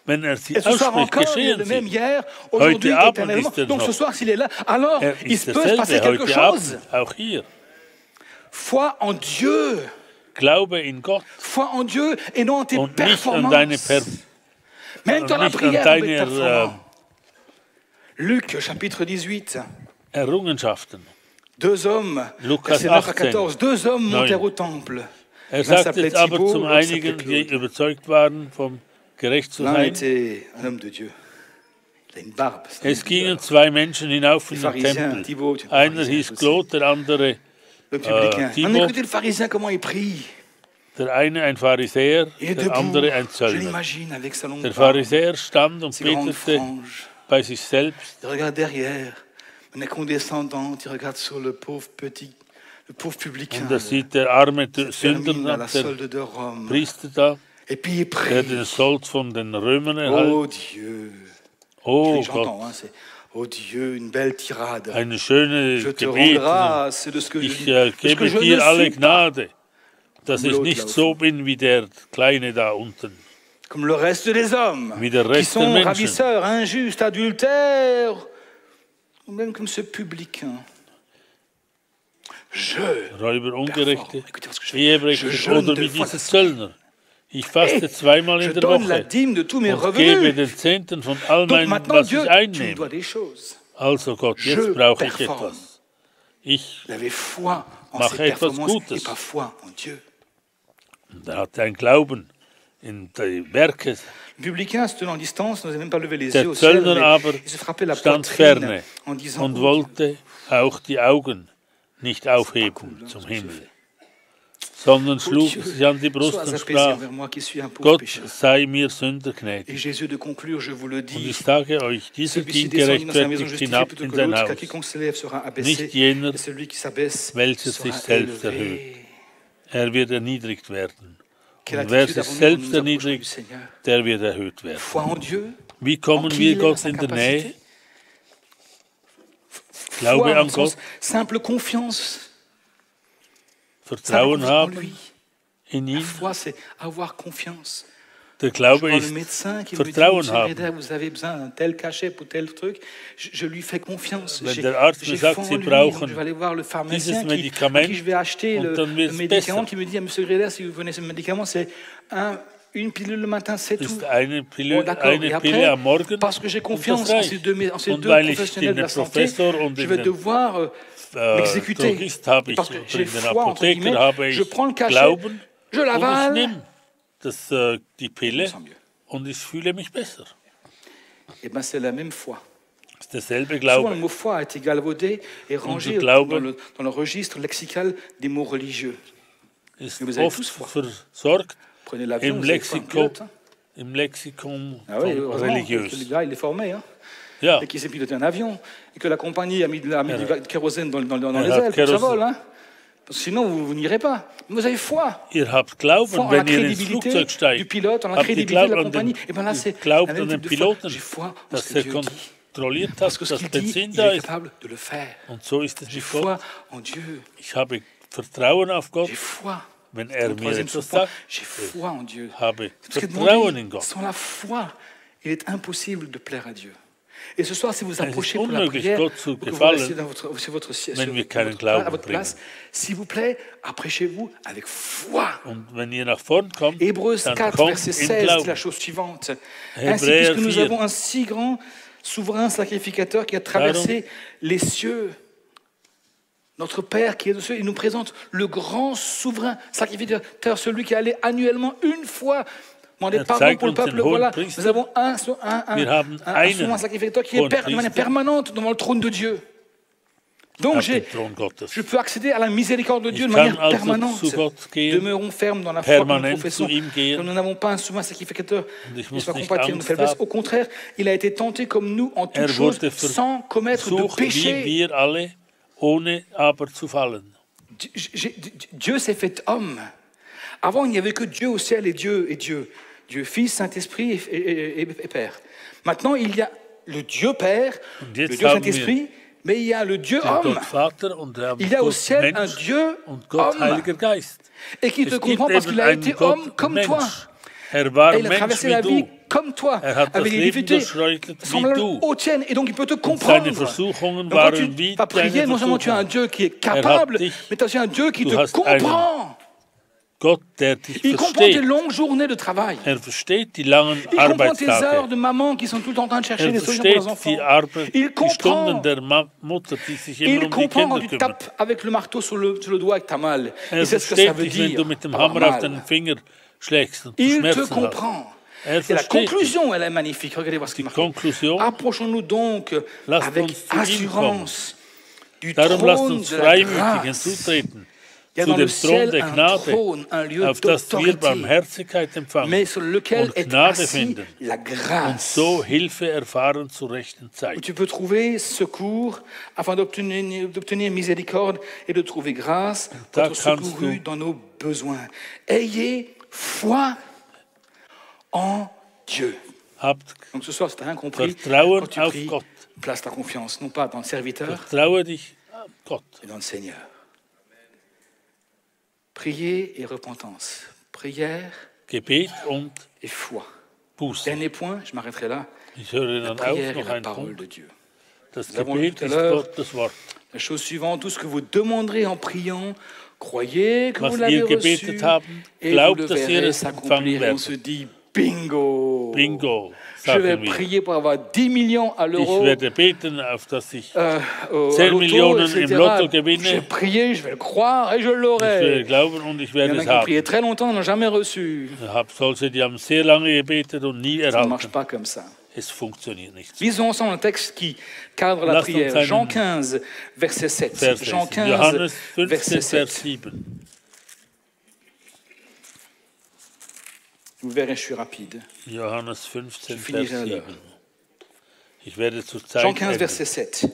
Wenn sie et ce soir ausspricht, encore, il est geschehen le même sie. hier, aujourd'hui, Heute Abend éternellement. ist er Donc noch. ce soir, s'il est là, alors il Ist peut se passer derselbe quelque heute chose. Abend, auch hier. Foi en Dieu. Glaube in Gott Foi en Dieu et non en tes und nicht an deine performances. Même dans la nicht an prière, avec deine performance. Luc, chapitre 18. Errungenschaften. Deux hommes, Lukas verset 9 à 18, 14, deux hommes 9. montèrent au temple. Er L'un sagt s'appelait jetzt aber Thibaut, zum l'autre einigen, s'appelait die Claude. überzeugt waren, vom gerecht zu L'un sein. était un homme de Dieu. Il a une barbe. c'est un Es homme de Dieu. gingen zwei Menschen hinauf in Die den Pharisäen, Tempel. Thibaut, tu es Einer Pharisien hieß aussi. Claude, der andere Le publicain. Thibaut. On écoutait le pharisien comment il prie. der eine ein Pharisäer, Il est der debout. andere ein Je Zöllner. l'imagine avec sa longue Der barbe, Pharisäer stand und ses grandes betete franges. bei sich selbst. Il regarde derrière, une condescendante, il regarde sur le pauvre publicain, Und da sieht der arme Fermine Sünder, à la der solde de Rome. Priester da, Et puis il der prie. den Sold von den Römern Oh erhalten. Dieu. Oh J'entends, Gott, hein, c'est oh Dieu, une belle tirade. eine schöne Je te rends Gebet. grâce de ce que Ich de ce que gebe je dir ne alle suis pas, Gnade, dass ich Blut nicht laufen. so bin wie der Kleine da unten. comme le reste des hommes, Wie der qui Rest der sont Menschen. ravisseurs, injustes, adultères, ou même comme ce publicain. Je Räuber, Ungerechte, Écoutez ce que je Ehebrecher jeûne oder 2 wie fois dieser la semaine. Zöllner. Ich faste zweimal Je in der donne la Woche dîme de tous mes und gebe revenus. den Zehnten von all Donc meinem, maintenant, was Dieu, ich tu me einnehme. dois des choses. Also Gott, Je jetzt brauche ich performe. etwas. Ich Il avait foi en Mache ses etwas performances Gutes. et pas foi en Dieu. hatte einen Glauben in die Werke. Le publicain, se tenant en distance, n'osait même pas lever les Der yeux au ciel, Zöllner mais aber il se frappait la stand poitrine ferne en disant und oh, wollte auch die Augen nicht aufheben zum Himmel, sondern schlug sich an die Brust sois und apaisé sprach, envers moi qui suis un pauvre Gott pécheur. sei mir Sünder Et gnädig. j'ai yeux de conclure, je vous le Und dis, ich sage euch, dieser celui-ci ging descendit dans sa maison gerechtfertigt justifié hinab plutôt in que sein l'autre, car Haus, quiconque s'élève sera abaissé, nicht jener, et celui qui s'abaisse welcher sich sera selbst élevé. erhöht. Er wird erniedrigt werden. Quelle Und wer attitude sich avons-nous quand selbst nous nous approchons du erniedrigt, Seigneur? der wird erhöht werden. Foi en Dieu, Wie en kommen qui wir il est, en Gott sa in der capacité. Nähe? Foi Glaube en an sens Gott, simple confiance, simple Vertrauen confiance en haben lui. in La ihn. foi, c'est avoir confiance. Der Je Glaube vois le ist médecin qui me dit, Vertrauen Monsieur haben. Reda, vous avez besoin d'un tel cachet pour tel truc. Je lui fais confiance. Wenn J'ai der Arzt j'ai mir sagt, foi en Sie lui, brauchen donc je vais aller voir le pharmacien dieses à Medikament qui je vais acheter und le dann wird's médicament besser. qui me dit, Monsieur Reda, si vous prenez ce médicament, c'est une pilule le matin, c'est tout. ist eine Bon, Pille, d'accord. Et eine après, Pille am Morgen parce que j'ai und confiance das en reicht. ces deux, en ces Und deux weil ich professionnels in de la den santé, Professor und je in vais den devoir m'exécuter. Drogist habe ich, Parce que oder j'ai in den foi, entre Apotheker guillemets, habe je ich prends le cachet, Glauben je und ich l'avale, nehme die Pille je me sens mieux. und ich fühle mich besser. Eh bien, c'est la même foi. Das ist derselbe Souvent, le Glaube. mot foi a été galvaudé et rangé Unser Glaube dans le registre lexical des mots religieux. Ist Mais vous avez oft tous foi. versorgt Prenez l'avion, im vous avez foi, un Lexikon, pilote, hein. im Lexikon Ah oui, von heureusement, que le religiös. gars, il est formé, hein, Ja, et qu'il sait piloter un avion, et que la compagnie a mis du kérosène dans les hat ailes pour que ça Kérosène. vole. Hein. Parce que sinon, vous n'irez pas. Vous avez foi. ihr habt Glauben, Foi en la wenn ihr ins crédibilité Flugzeug du steigt. pilote, en la Habt ihr crédibilité de la Glauben an compagnie. den, Et bien là, c'est glaubt la an même den type de foi. Piloten, J'ai foi en ce dass que er Dieu dit. kontrolliert Parce hat, que ce dass qu'il dit, Benzin il da est ist. capable de le faire. Und so ist es J'ai mit foi Gott. en Dieu. Ich habe Vertrauen auf Gott. J'ai foi. Wenn C'est er mon mir troisième etwas sous-point. sagt, J'ai foi en Dieu. habe Parce que Vertrauen demander, in Gott. sans la foi, il est impossible de plaire à Dieu. Et ce soir, si vous ist approchez pour la unmöglich, prière, Gott zu ou que vous gefallen, restez sur votre siège, wenn wir keinen à votre Glauben place, s'il vous plaît, approchez-vous avec foi. Und wenn ihr nach vorn kommt, Hébreux dann 4, kommt verset in 16, dit la Glauben. chose suivante. Hébreux Ainsi, puisque nous 4. avons un si grand souverain sacrificateur qui a traversé les cieux, notre Père qui est aux cieux, il nous présente le grand souverain sacrificateur, celui qui allait annuellement une fois demander pardon zeigt pour le uns den peuple. hohen Voilà, Priester. nous avons un Wir haben souverain einen sacrificateur qui est hohen de manière Priester. permanente devant le trône de Dieu. Donc, auf den Thron Gottes. je peux accéder à la miséricorde de Dieu Ich de kann manière also permanente. zu Gott gehen, Demeurons fermes dans la foi que nous permanent professons. zu ihm gehen. Nous n'avons pas un souverain sacrificateur Und ich qui muss soit nicht compatir de nos Angst faiblesses. haben. Au contraire, il a été tenté comme nous en toutes Er choses, wurde sans commettre de versucht, wie péché. wir alle, ohne aber zu fallen. Dieu s'est fait homme. Avant, il n'y avait que Dieu au ciel et Dieu. Dieu Fils, Saint-Esprit et Père. Maintenant, il y a le Dieu Père, Und le jetzt Dieu haben Saint-Esprit, mais il y a le Dieu den homme. Gott Vater und wir haben Il y a au Gott ciel un Mensch Dieu und Gott homme Heiliger Geist. et qui te Es gibt comprend parce eben qu'il a einen été Gott homme comme toi. Mensch. Er war Et il a Mensch traversé wie la vie du. comme toi, Er hat das avec des Leben difficultés durchschreitet wie semblables du. aux tiennes, et donc il peut te Und comprendre. seine Versuchungen Donc quand waren tu wie vas prier, deine non seulement tu as un Versuchungen. Dieu qui est capable, dich. mais tu as aussi un Dieu qui Du te hast comprend. Gott, der dich Il comprend tes versteht. longues journées de travail. Er versteht die langen Il comprend tes heures Arbeitstage. de maman qui sont tout le temps en train de chercher Er des solutions pour versteht leurs enfants. die Arbeit, Il die Stunden comprend. der Mutter, die sich immer Il um die comprend quand Kinder tu kümmert. tapes avec le marteau sur le doigt avec ta mal. Er Il sait ce que ça versteht veut dich, wenn dire. du mit dem avoir Hammer auf mal. deinen Finger schlägst und du Il te Schmerzen hast. comprend. Er Et la versteht dich. conclusion, elle est magnifique. Regardez voir ce qui Die marque. Conclusion, Approchons-nous donc Lasst avec uns zu ihm assurance du darum lasst trône uns de la freimütig grâce. hinzutreten Il y a zu dans le dem Thron ciel der un Gnade, trône, un lieu auf das wir d'autorité, Barmherzigkeit empfangen mais sur lequel und est Gnade assis finden la und grâce. so Hilfe erfahren zur rechten Où Zeit. tu peux trouver secours afin d'obtenir miséricorde et de trouver grâce pour Da être kannst secouru du- dans nos besoins. Ayez foi en Dieu. Habt Donc ce soir, si tu n'as rien compris, Vertrauen quand tu auf pries, Gott. place ta confiance, non pas dans le serviteur, Vertraue dich auf Gott. mais dans le Seigneur. Prière et repentance. Prière Gebet und et foi. Buße. Dernier point, je m'arrêterai là. Ich höre La dann prière auf, et noch la ein parole Punkt. de Dieu. Das Nous avons vu Gebet tout à ist l'heure, Gottes Wort. La chose suivante, tout ce que vous demanderez en priant, croyez que Was vous l'avez ihr reçu gebetet haben, et vous glaubt, le dass ihr verrez es empfangen s'accomplir. Et on werdet. se dit, bingo! Bingo, Je vais sagen wir. prier pour avoir 10 millions à Ich l'euro. werde beten, auf dass ich à 10 l'auto, Millionen im etc. Lotto Je vais gewinne. prier, je vais le croire et je Ich werde l'aurai. glauben und ich Il y en werde a es qui ont prié haben. très longtemps, n'ont jamais reçu. Ich habe solche, die haben sehr lange gebetet und nie Ça ne marche erhalten. pas comme ça. Es funktioniert nicht. Lisons ensemble un texte qui cadre la Lasst uns prière. einen Jean 15, verset 7. Vers Jean lesen. 15, Johannes 15, verset Vers 7. 7. Vous verrez, je suis rapide. Johannes 15, Je finirai Vers à l'heure. 7. Ich werde zur Zeit Jean 15, enden. verset 7.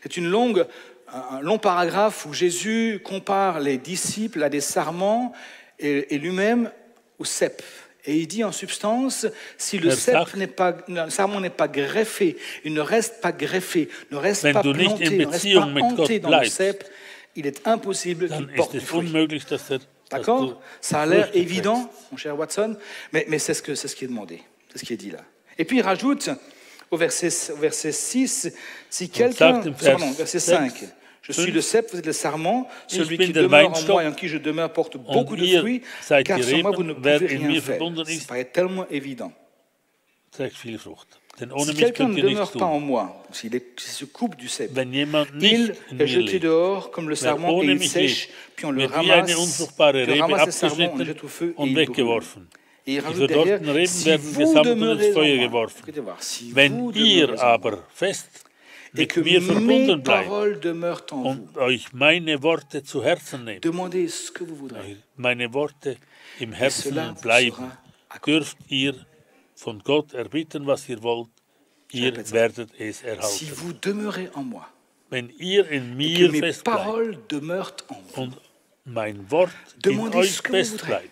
C'est un long paragraphe où Jésus compare les disciples à des sarments et lui-même au cep. Et il dit en substance, si le sarment n'est pas greffé, il ne reste pas greffé, ne reste Wenn pas du nicht planté, in ne reste pas Beziehung mit hanté Gott dans le bleibst, cep, il est impossible qu'il Dann porte ist du es fruit. unmöglich, dass du D'accord? Ça a l'air Früchte évident, trägst. mon cher Watson, mais c'est ce qui est demandé, c'est ce qui est dit là. Et puis il rajoute au verset 6, si quelqu'un... Pardon, verset 5. Je suis le cep, vous êtes le sarment, celui qui demeure en moi et en qui je demeure porte beaucoup de fruits, car sans moi vous ne pouvez rien faire. Ça paraît tellement évident. Trägt viel Frucht. Denn ohne Si mich quelqu'un könnt ne ihr demeure nichts pas en tun. moi, s'il se coupe du cep, Wenn jemand il nicht in est mir jeté lebt, dehors comme le wer sarment et ohne il mich sèche, lebt, puis on le wird wie eine ramasse, unfruchtbare puis on Rebe ramasse le sarment, on le abgeschnitten jette au feu et und il brûle. weggeworfen. Et il Die rajoute derrière, verdorrten Reben si werden vous gesammelt und demeurez ins Feuer en moi, geworfen. écoutez voir, si Wenn vous ihr demeurez en moi, aber fest et mit que mir mes verbunden bleibt paroles demeurent en vous, und euch meine Worte zu Herzen nehmt, demandez ce que vous voudrez. meine Worte im Herzen cela vous bleiben, sera accompli. dürft ihr von Gott erbitten, was ihr wollt, ihr répète ça. werdet es Si erhalten. vous demeurez en moi, Wenn ihr in et que mir mes fest bleibt paroles demeurent en vous, und mein Wort in Demandez ce euch que vous fest voudrez. bleibt,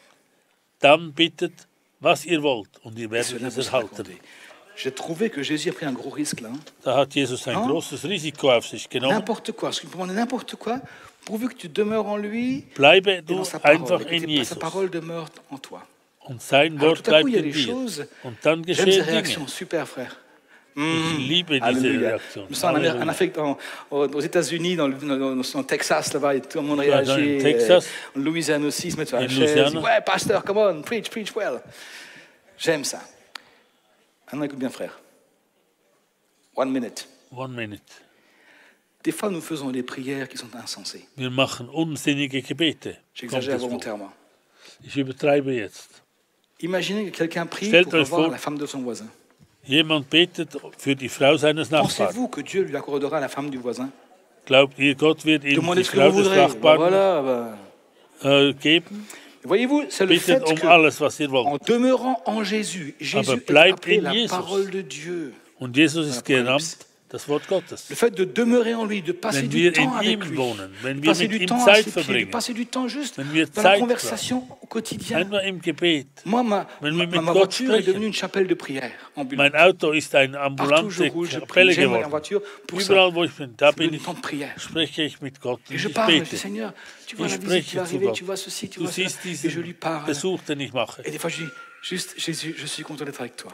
dann bittet, was ihr wollt, und ihr et werdet cela es vous sera erhalten. accordé. J'ai trouvé que Jésus a pris un gros risque là. Hein. Da hat Jesus ein Hein? großes Risiko auf sich genommen. N'importe quoi, parce qu'il peut demander n'importe quoi, pourvu que tu demeures en lui Bleibe et du dans sa einfach parole, et in que sa Jesus. parole demeure en toi. Und sein Alors Wort tout à coup, bleibt il y a in des dir. choses. Und dann J'aime ces geschehen réactions, Dinge. super frère. Ich liebe diese Alléluia. Reaktion. Nous sommes en Halleluja. Afrique, aux États-unis, dans Texas, là-bas, et tout le monde Ja, dans réagit. Texas. En Louisiane aussi, se met sur la In chaise. Louisiane. Ouais, pasteur, come on, preach well. J'aime ça. Maintenant, écoute bien, frère. 1 minute. 1 minute. Des fois, nous faisons des prières qui sont insensées. Wir machen unsinnige Gebete. J'exagère Kommt es vor. volontairement. Ich übertreibe jetzt. Imaginez que quelqu'un prie Stellt pour euch avoir vor. la femme de son voisin. Jemand betet für die Frau seines Nachbarn. Pensez-vous que Dieu lui accordera la femme du voisin? Glaubt ihr, Gott wird ihm Demandez die ce que Frau vous des voudrez. Nachbarn Voilà. geben? Voyez-vous, c'est le fait Bittet que, alles, was ihr en wollt. demeurant en Jésus, Jésus est bleibt appelé in la Jesus. parole de Dieu. Und Jesus ist genannt das Wort Gottes. Le fait de demeurer en lui, de passer Wenn du wir temps in avec ihm lui, wohnen, wenn de wir passer mit du ihm temps à Zeit ses pieds, de verbringen, passer du temps juste wenn wir dans la Zeit conversation au quotidien. einfach im Gebet. Moi, Wenn wir mit ma Gott voiture est sprechen. devenue une chapelle de prière ambulante. Mein Auto ist eine Partout où je ambulante roule, je prie. Kapelle J'aime la geworden. voiture pour ça. Überall, wo ich bin, da C'est bin devenu ich, temps de prière. spreche ich mit Gott und Et je ich parle, je dis bete. Seigneur, tu vois Ich la visite qui spreche va zu arriver, Gott. tu vois ceci, tu Du vois cela. siehst Et je lui diesen parle. Besuch, den ich mache. Et des fois, je dis juste, Jésus, je suis content d'être avec toi.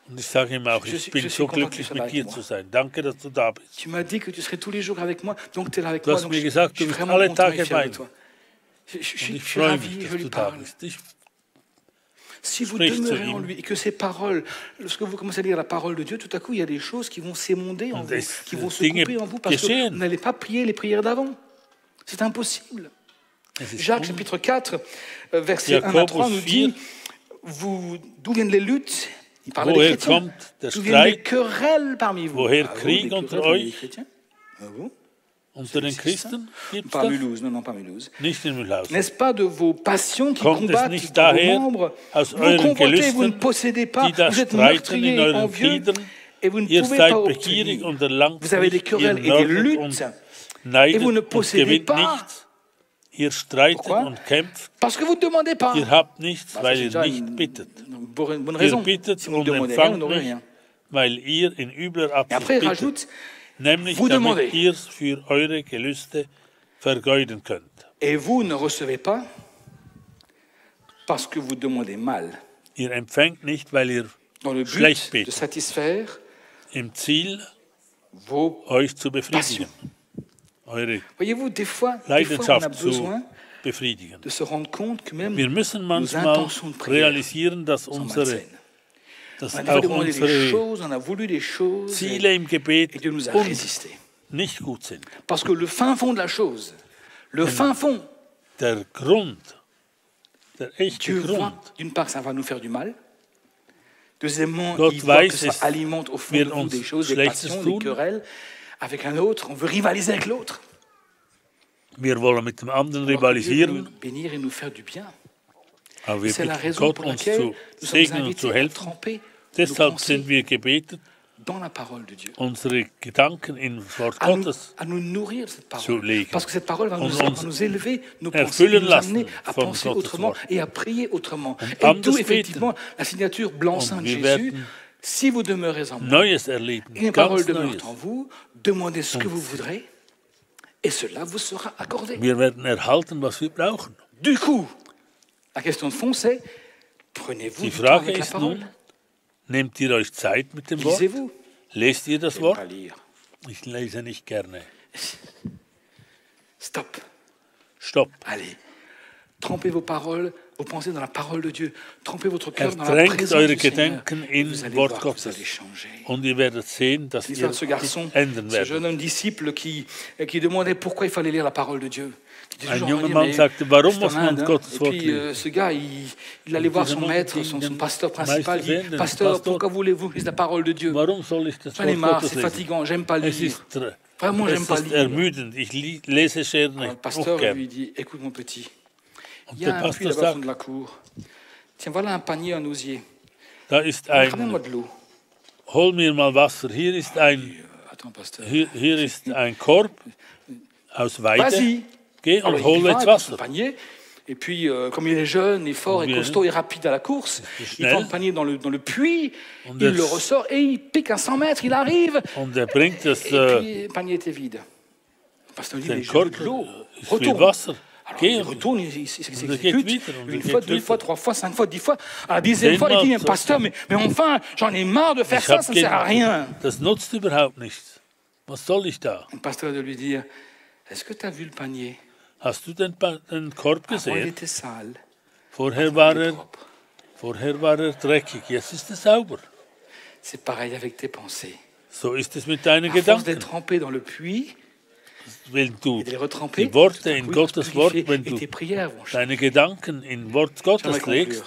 Und ich sage ihm auch, ich bin so glücklich, mit dir zu sein. Danke, dass du da bist. Tu m'as dit que tu serais tous les jours avec moi, donc tu es là avec Du moi. hast Donc mir je gesagt, suis du bist vraiment alle content et Tage fier bei de mir. toi. Je Und suis ich freue ravi, mich, je dass lui du da parle. bist. Ich Si vous Sprich zu demeurez en ihm. lui et que ces paroles, lorsque vous commencez à lire la parole de Dieu, tout à coup, il y a des choses qui vont s'émonder en Und vous, es qui vont se Dinge couper en vous parce que geschehen. vous n'allez pas prier les prières d'avant. C'est impossible. Es ist Jacques chapitre 4, verset 1 à 3 nous dit, d'où viennent les luttes? Il parle des Woher chrétiens. kommt der D'où viennent les Streit querelles parmi vous? Woher Ah bon, Krieg des unter querelles parmi euch? les chrétiens? Ah bon? unter den Christen? Gibt's Pas das? Mulhouse, non, pas Mulhouse. Nicht in Mühlhausen. N'est-ce pas de vos passions qui Kommt es combattent nicht dans vos daher membres? aus Vous euren convoitez, vous ne Gelüsten, possédez pas, die da vous êtes streiten meurtriers in et euren envieux, Gliedern? et vous ne Ihr pouvez pas seid begierig obtenir. und erlangt Vous avez des nicht, ihr querelles et des nörgelt luttes, und et neidet vous ne und possédez gewinnt pas. nicht. Ihr streitet Pourquoi? und kämpft. Parce que vous ne demandez pas. Ihr habt nichts, Bah, weil c'est ihr déjà nicht une bittet. bonne Ihr raison. bittet Si vous ne und demandez rien, vous empfangt n'aurez nicht, rien. weil ihr in übler Et Absicht après, il bittet, rajoute, nämlich vous damit demandez. ihr für eure Gelüste vergeuden könnt. et vous ne recevez pas parce que vous demandez mal, Ihr empfängt nicht, weil ihr dans le schlecht but de betet, satisfaire im Ziel, vos euch zu befriedigen, eure Voyez-vous, des fois on a Leidenschaft zu besoin befriedigen. de se rendre compte que même Wir müssen nos manchmal intentions de prière realisieren, dass sont unsere, malsaines. dass On a des fois auch demandé des unsere choses, on a voulu des choses, Ziele im Gebet et Dieu nous a und résisté. nicht gut sind. Parce que le fin fond de la chose, le fin fond, Der Grund, der echte Dieu voit Grund, d'une part que ça va nous faire du mal. Deuxièmement, Gott il voit que weiß ça es, alimente au fond de wird vous uns des choses, des Schlechtes passions, des tun. querelles avec un autre. On veut rivaliser avec l'autre. wir wollen mit dem anderen Alors que Dieu veut nous rivalisieren, bénir et nous faire du bien. aber wir C'est la bitten raison Gott, pour uns laquelle zu nous sommes segnen und invités zu à helfen. tremper nos Deshalb pensées sind wir gebetet, dans la parole de Dieu. unsere Gedanken in das Wort À nous, Gottes à nous nourrir de cette zu parole. legen. Parce que cette parole va Und nous uns élever nos pensées, erfüllen nous lassen amener à von penser Gottes autrement Wort. et à prier autrement. Und Et anders d'où beten. effectivement la signature blanc-seing de wir Jésus. werden Si vous demeurez en moi, Neues erleben, et mes paroles ganz demeurent Neues. en vous, demandez ce que vous voudrez, et cela vous sera accordé. Wir werden erhalten, was wir brauchen. Du coup, la question de fond, c'est prenez-vous Die du temps Frage avec la ist parole? nun, nehmt ihr euch Zeit mit dem Wort? Lisez-vous. Lest ihr das J'aime Wort? pas lire. Ich lese nicht gerne. Stop. Stopp. Allez. Trempez vos paroles, vos pensées dans la parole de Dieu. Trempez votre cœur dans la Ertränkt présence eure du Seigneur. Gedanken Et in vous allez Wort voir que vous Gottes. allez changer. Und ihr werdet sehen, dass L'histoire ihr de ce garçon, ändern ce werdet. jeune homme disciple qui demandait pourquoi il fallait lire la parole de Dieu. Qui disait Ein toujours, junger mais Mann sagte, warum c'est muss en man Inde, hein. Gottes Et Wort puis lesen? ce gars, il allait voir son Dieser Mann maître, ging son den pasteur principal. Il Meister dit, sehen, pasteur, Pastor. pourquoi voulez-vous lire la parole de Dieu? Warum soll ich das J'en ai Wort marre, Gottes c'est lesen? fatigant, j'aime pas Es lire. ist, Vraiment, j'aime es pas ist lire. ermüdend. Ich lese sehr Alors, le nicht. pasteur Ungern. lui dit, écoute mon petit, Und il y a der un puits Pastor là-bas au fond sagt, de la cour. Tiens, voilà un panier, un osier. da ist Ramène-moi de l'eau. hol mir mal Wasser. Hier ist Attends, pasteur. hier ist ein Korb aus Weide. Vas-y. Geh Alors, und il hol va, jetzt il prend son Wasser. panier. Et puis, comme il est jeune, et fort, et Bien. costaud et rapide à la course, il schnell. prend le panier dans le puits, Und il er- le ressort et il pique à 100 mètres, il arrive. Und er bringt das, Et puis, le panier était vide. Le pasteur lui dit, mais den je veux Korb de l'eau. ist voll Retourne. Wasser. Alors, Geh il und retourne, il Und er geht s'exécute. wieder, und er Une geht fois, deux wieder. fois, 3 fois, 5 fois, 10 fois. À la 10e fois, il dit, mais Zehnmal, pasteur, mais enfin, j'en ai marre de faire Ich ça, hab ça ne sert à rien. Das nutzt überhaupt nichts. Was soll ich da? Le pasteur de lui dire, est-ce que tu as vu le panier? Hast du den Korb Avant, il gesehen? était sale. Vorher Il war est er, propre. vorher war er dreckig, jetzt ist er sauber. C'est pareil avec tes pensées. So ist es mit deinen À force Gedanken. d'être trempé dans le puits Wenn du et de les retremper, die Worte tout à in coup, ils vont se Gottes Wort, purifier wenn et du tes prières vont changer. deine Gedanken in Wort J'aimerais Gottes legst, conclure.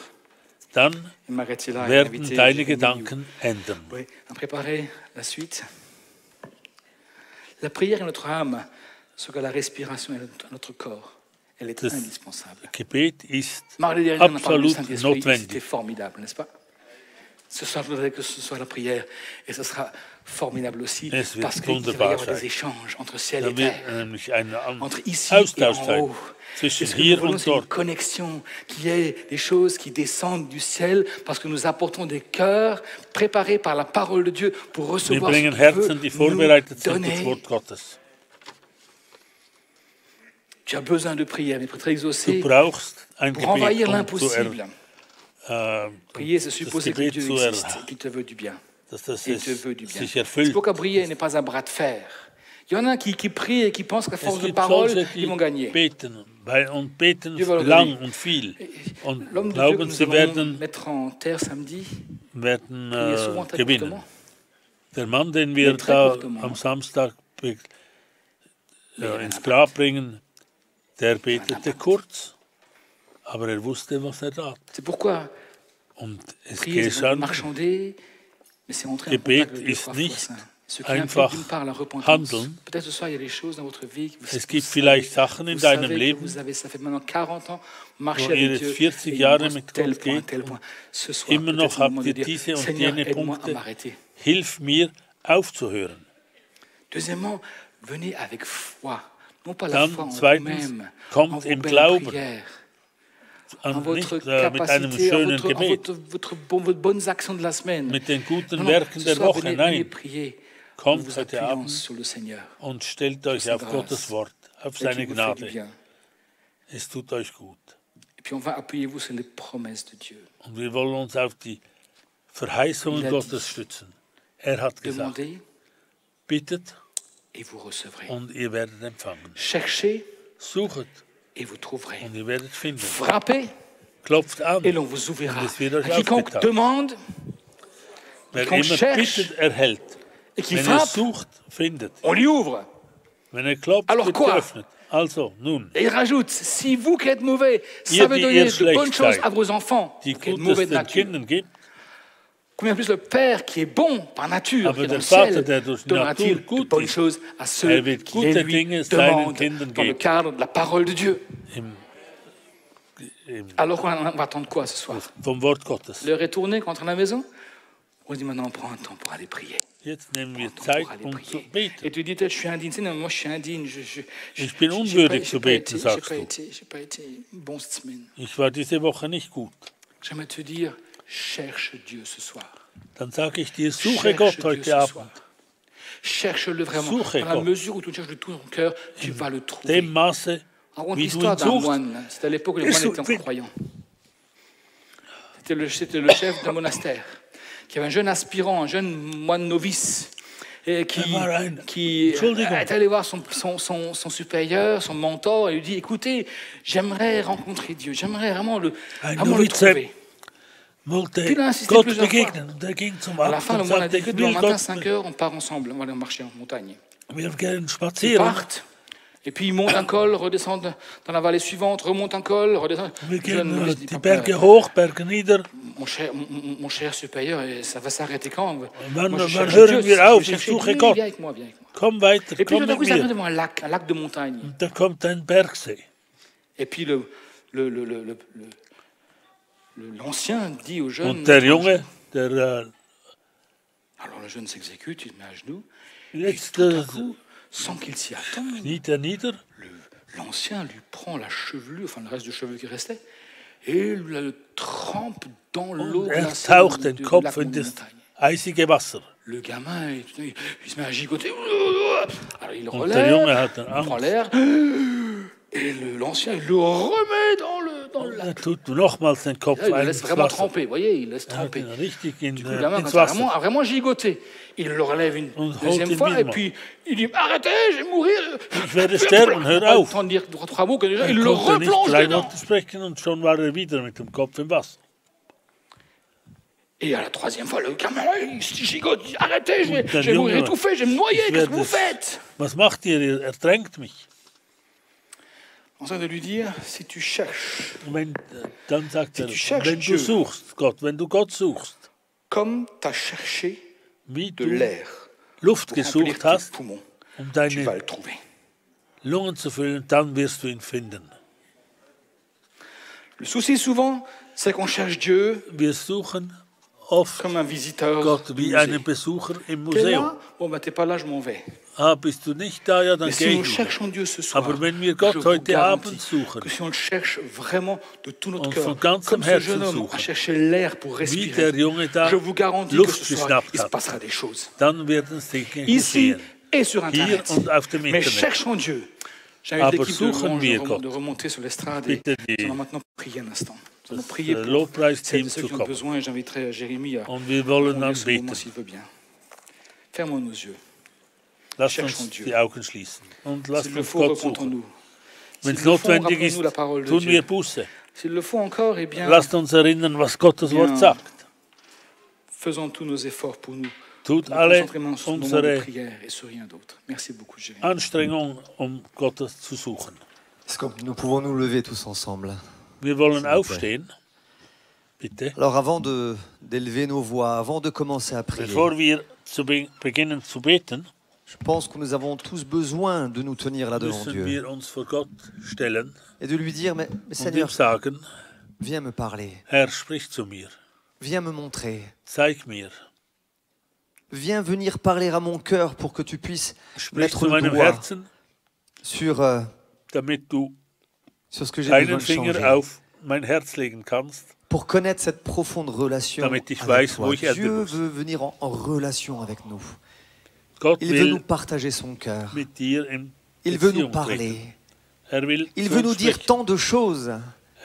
dann Et Marie-Thierry a werden invité deine Jérémie Gedanken ändern. Oui, à préparer la suite. La prière est notre âme, ce que la respiration est notre corps. Elle est Das indispensable. Gebet ist Marc dernier, on a parlé du absolut Saint-Esprit, c'était notwendig. formidable, n'est-ce pas? Ce soir, je voudrais que ce soit la prière. Et ce sera formidable aussi, Es wird parce qu'il va y wunderbar avoir des sein. échanges entre ciel et Da wird terre, nämlich ein entre ici et Austausch en sein haut. Et zwischen ce que nous hier voulons, und c'est une dort. connexion, qu'il y ait des choses qui descendent du ciel, parce que nous apportons des cœurs préparés par la parole de Dieu pour Wir recevoir ce bringen qu'il veut Herzen, die nous vorbereitet sind, das donner. Wort Gottes. Tu as besoin de prière, mais pour être exaucé, Du brauchst ein pour envahir Gebet, l'impossible. Prier, c'est supposer que Gebet Dieu zu existe, qu'il te veut du bien. dass das Il te veut du bien. sich C'est erfüllt. pourquoi prier n'est pas un bras de fer. Il y en a qui prient et qui pensent qu'à Es force de gibt parole, solche, ils die vont gagner. beten und beten Dieu va leur lang donner. und viel und L'homme de Dieu que glauben, nous sie allons werden mettre en terre samedi, werden priait souvent très gewinnen. courtement. Der Mann, den wir très da courtement. am Samstag ins Grab bringen, der betete kurz, aber er wusste, was er tat. C'est pourquoi Und es prier, c'est geschah marchander, mais c'est entrer en Gebet contact avec Dieu ist 3 fois nicht saint. Ce qui implique einfach d'une part la repentance. handeln. Peut-être ce soir, il y a des choses dans votre vie que vous, Es gibt vielleicht Sachen in vous deinem savez que Leben, vous avez, ça fait maintenant 40 ans, marcher wo avec ihr jetzt Dieu, 40 et il Jahre pense mit tel Gott point, geht tel und point. Ce soir, immer peut-être noch c'est le moment habt de ihr dire, diese und Seigneur, jene aide-moi à Punkte. m'arrêter. Hilf mir, aufzuhören. Deuxièmement, venez avec foi. Non pas la Dann foi en zweitens, vous-même, kommt en vos im belles Glauben. prières, en Und votre nicht mit einem capacité, en schönen Gebet, votre bonnes actions de la semaine. mit den guten Non, non, Werken ce der soir, Woche. venez Nein, prier en kommt vous heute appuyant Abend sur le Seigneur. und stellt euch Sa auf grâce. Gottes Wort, auf Et qui seine vous fait du Gnade. bien. Es tut euch gut. Et puis enfin, appuyez-vous sur les promesses de Dieu. Und wir wollen uns auf die Verheißungen Il a Gottes dit, stützen. Er hat gesagt, Demandez bittet et vous recevrez. und ihr werdet empfangen. Cherchez Suchet et vous trouverez. und ihr werdet finden. Frappez Klopft an. et l'on vous ouvrira. Und es wird euch À quiconque aufgetan. demande Wer qu'on immer cherche bittet, erhält. et qui Wenn ihr frappe, sucht, findet. on lui ouvre. Wenn ihr klopft, Alors wird quoi? geöffnet. Also, nun, Et il rajoute, si vous qui êtes mauvais Ihr, savez die donner ihr de schlecht bonnes choses seid, à vos enfants, die qui êtes Gutes mauvais de den nature, Kindern gibt, combien plus le Père qui est bon par nature, Aber qui est dans der le Vater, ciel, der durch donnera-t-il Natur gut de bonnes ist, choses à ceux wird qui gute les lui Dinge seinen demandent Kindern dans le geben. cadre de la parole de Dieu. im Alors on va attendre quoi ce soir? vom Wort Gottes. L'heure est tournée, qu'on rentre à la maison? On dit maintenant on prend un temps pour aller prier. Jetzt nehmen wir Pour Zeit, aller um prier. zu Et beten. tu dis peut-être je suis indigne. Non, moi je suis indigne. Ich bin unwürdig zu beten, sagst du. J'ai pas été bon cette semaine. Ich war diese Woche nicht gut. J'aimerais te dire, cherche Dieu ce soir. Dann sage ich dir, suche Cherche Gott Dieu heute ce Abend. soir. Cherche-le vraiment. Suche Dans la Gott. mesure où tu le cherches de tout ton cœur, tu vas le trouver. Dem Maße, Raconte wie du l'histoire ihn d'un suchst. moine. C'était à l'époque où les moines étaient encore croyants. C'était le chef d'un monastère qui avait un jeune aspirant, un jeune moine novice, et qui est allé voir son supérieur, son mentor, et lui dit, écoutez, j'aimerais rencontrer Dieu, j'aimerais vraiment le trouver. wollte Puis il a insisté Gott plusieurs fois. begegnen. Und er ging zum À la Arzt fin, le und moine a sagte, dit que ich demain will matin, Gott, 5 heures, on part ensemble, on va aller marcher en montagne. wir gehen Ils spazieren. partent, et puis ils montent un col, redescendent dans la vallée suivante, remontent un col, redescendent. Wir Le jeune gehen novice dit, die Papa, Berge hoch, Berge nieder. mon cher supérieur, ça va s'arrêter quand? Wann Moi, je cherche hören Dieu, wir je auf? cherche Ich suche Dieu. Gott. Viens avec moi, viens avec moi. Komm weiter, Et puis komm tout d'un coup, mit ils arrivent mir. devant un lac de montagne. Und da kommt ein Bergsee. Et puis l'ancien dit au jeune. Und der Junge, der Alors le jeune s'exécute, il se met à genoux. Et jetzt tout à coup, sans qu'il s'y attende, kniet er nieder l'ancien lui prend la chevelure, enfin le reste du cheveu qui restait, et le trempe dans l'eau und er glacée taucht du den Kopf lac in de das montagne. eisige Wasser. Le gamin, il se met à gigoter. Alors il Und der Junge relève, hat dann il prend Angst. l'air, et l'ancien, il le remet dans le Er lac. tut nochmals den Kopf Là, il le ein laisse ins vraiment Wasser. tremper, vous voyez, il laisse Er hat tremper. ihn richtig Du coup, le gamin, ins quand il Wasser. a vraiment gigoté, il le relève une Und deuxième holt ihn fois, et wieder. puis il dit arrêtez, je vais mourir. Ich werde sterben, hör Pas le auf. temps de dire trois mots, que déjà, Er il le konnte nicht replonge 3 dedans. Worte sprechen und schon war er wieder mit dem Kopf im Wasser. Et à la troisième fois, le gamin, il gigote, il dit arrêtez, je der vais mourir Junge, étouffé, je vais me noyer, ich qu'est-ce que werde vous es- faites? Was macht ihr? Ihr ertränkt mich. En train de lui dire, si tu cherches, Und dann sagt er, tu cherches wenn Dieu. du suchst, Gott, wenn du Gott suchst, comme tu as cherché wie de du l'air Luft pour remplir gesucht tes hast, poumons, um tu vas deine le trouver. Lungen zu füllen, dann wirst du ihn finden. Le souci souvent, c'est qu'on cherche Dieu Wir suchen oft comme un visiteur Gott du wie musée. einen Besucher im T'es Museum. là? Bon, ben t'es pas là, je m'en vais. Ah, bist du nicht da, ja, dann Mais si gehe nous ich wieder. cherchons Dieu ce soir, Aber wenn wir je Gott vous heute garantis Abend suchen, que si on le cherche vraiment de tout notre und cœur, von ganzem comme ce Herzen jeune homme suchen, a cherché l'air pour wie respirer, der Junge da je vous garantis que Luft ce soir, geschnappt il se hat, passera des choses. dann werden Dinge Ici geschehen. et sur Hier Internet. und auf dem Mais Internet. cherchons Dieu. J'invite Aber l'équipe de suchen louange wir Gott. de remonter sur l'estrade et Bitte nous die, allons maintenant prier un instant. Nous allons das prier pour celles Lobpreisteam et ceux zu qui ont kommen. besoin et j'inviterai Jérémie à Und wir wollen conduire dann ce moment beten. s'il veut bien. Fermons nos yeux. Lasst Cherchons uns Dieu. die Augen schließen und lasst S'il le uns faut, Gott suchen. repentons-nous. Wenn S'il es le faut, notwendig ist, rappelons-nous la parole de tun Dieu. wir Buße. S'il le faut encore, eh bien, Lasst uns erinnern, was Gottes Bien. Wort sagt. faisons tous nos efforts pour nous. Tut Nous alle concentrer maintenant sur ce moment de unsere prière et sur rien d'autre. Merci beaucoup, Jérémie. Anstrengungen, Gottes zu suchen. Est-ce que nous pouvons nous lever tous ensemble? Wir wollen S'il vous plaît. aufstehen. Bitte. Alors avant d'élever nos voix, avant de commencer à prier, Bevor wir beginnen zu beten, je pense que nous avons tous besoin de nous tenir là devant müssen Dieu wir uns vor Gott stellen et de lui dire, mais und ihm Seigneur, sagen, viens me parler, Herr, sprich zu mir, viens me montrer, zeig mir, viens venir parler à mon cœur pour que tu puisses sprich mettre zu le meinem doigt Herzen, sur damit du ce que j'ai besoin deinen de Finger changer, auf mein Herz legen kannst, pour connaître cette profonde relation damit ich avec weiß, toi. wo ich enden Dieu muss. veut venir en relation avec nous. Gott Il veut nous will partager son cœur. mit dir in Il veut nous Beziehung treten. parler. Will Il zu veut uns nous dire sprechen. tant de choses.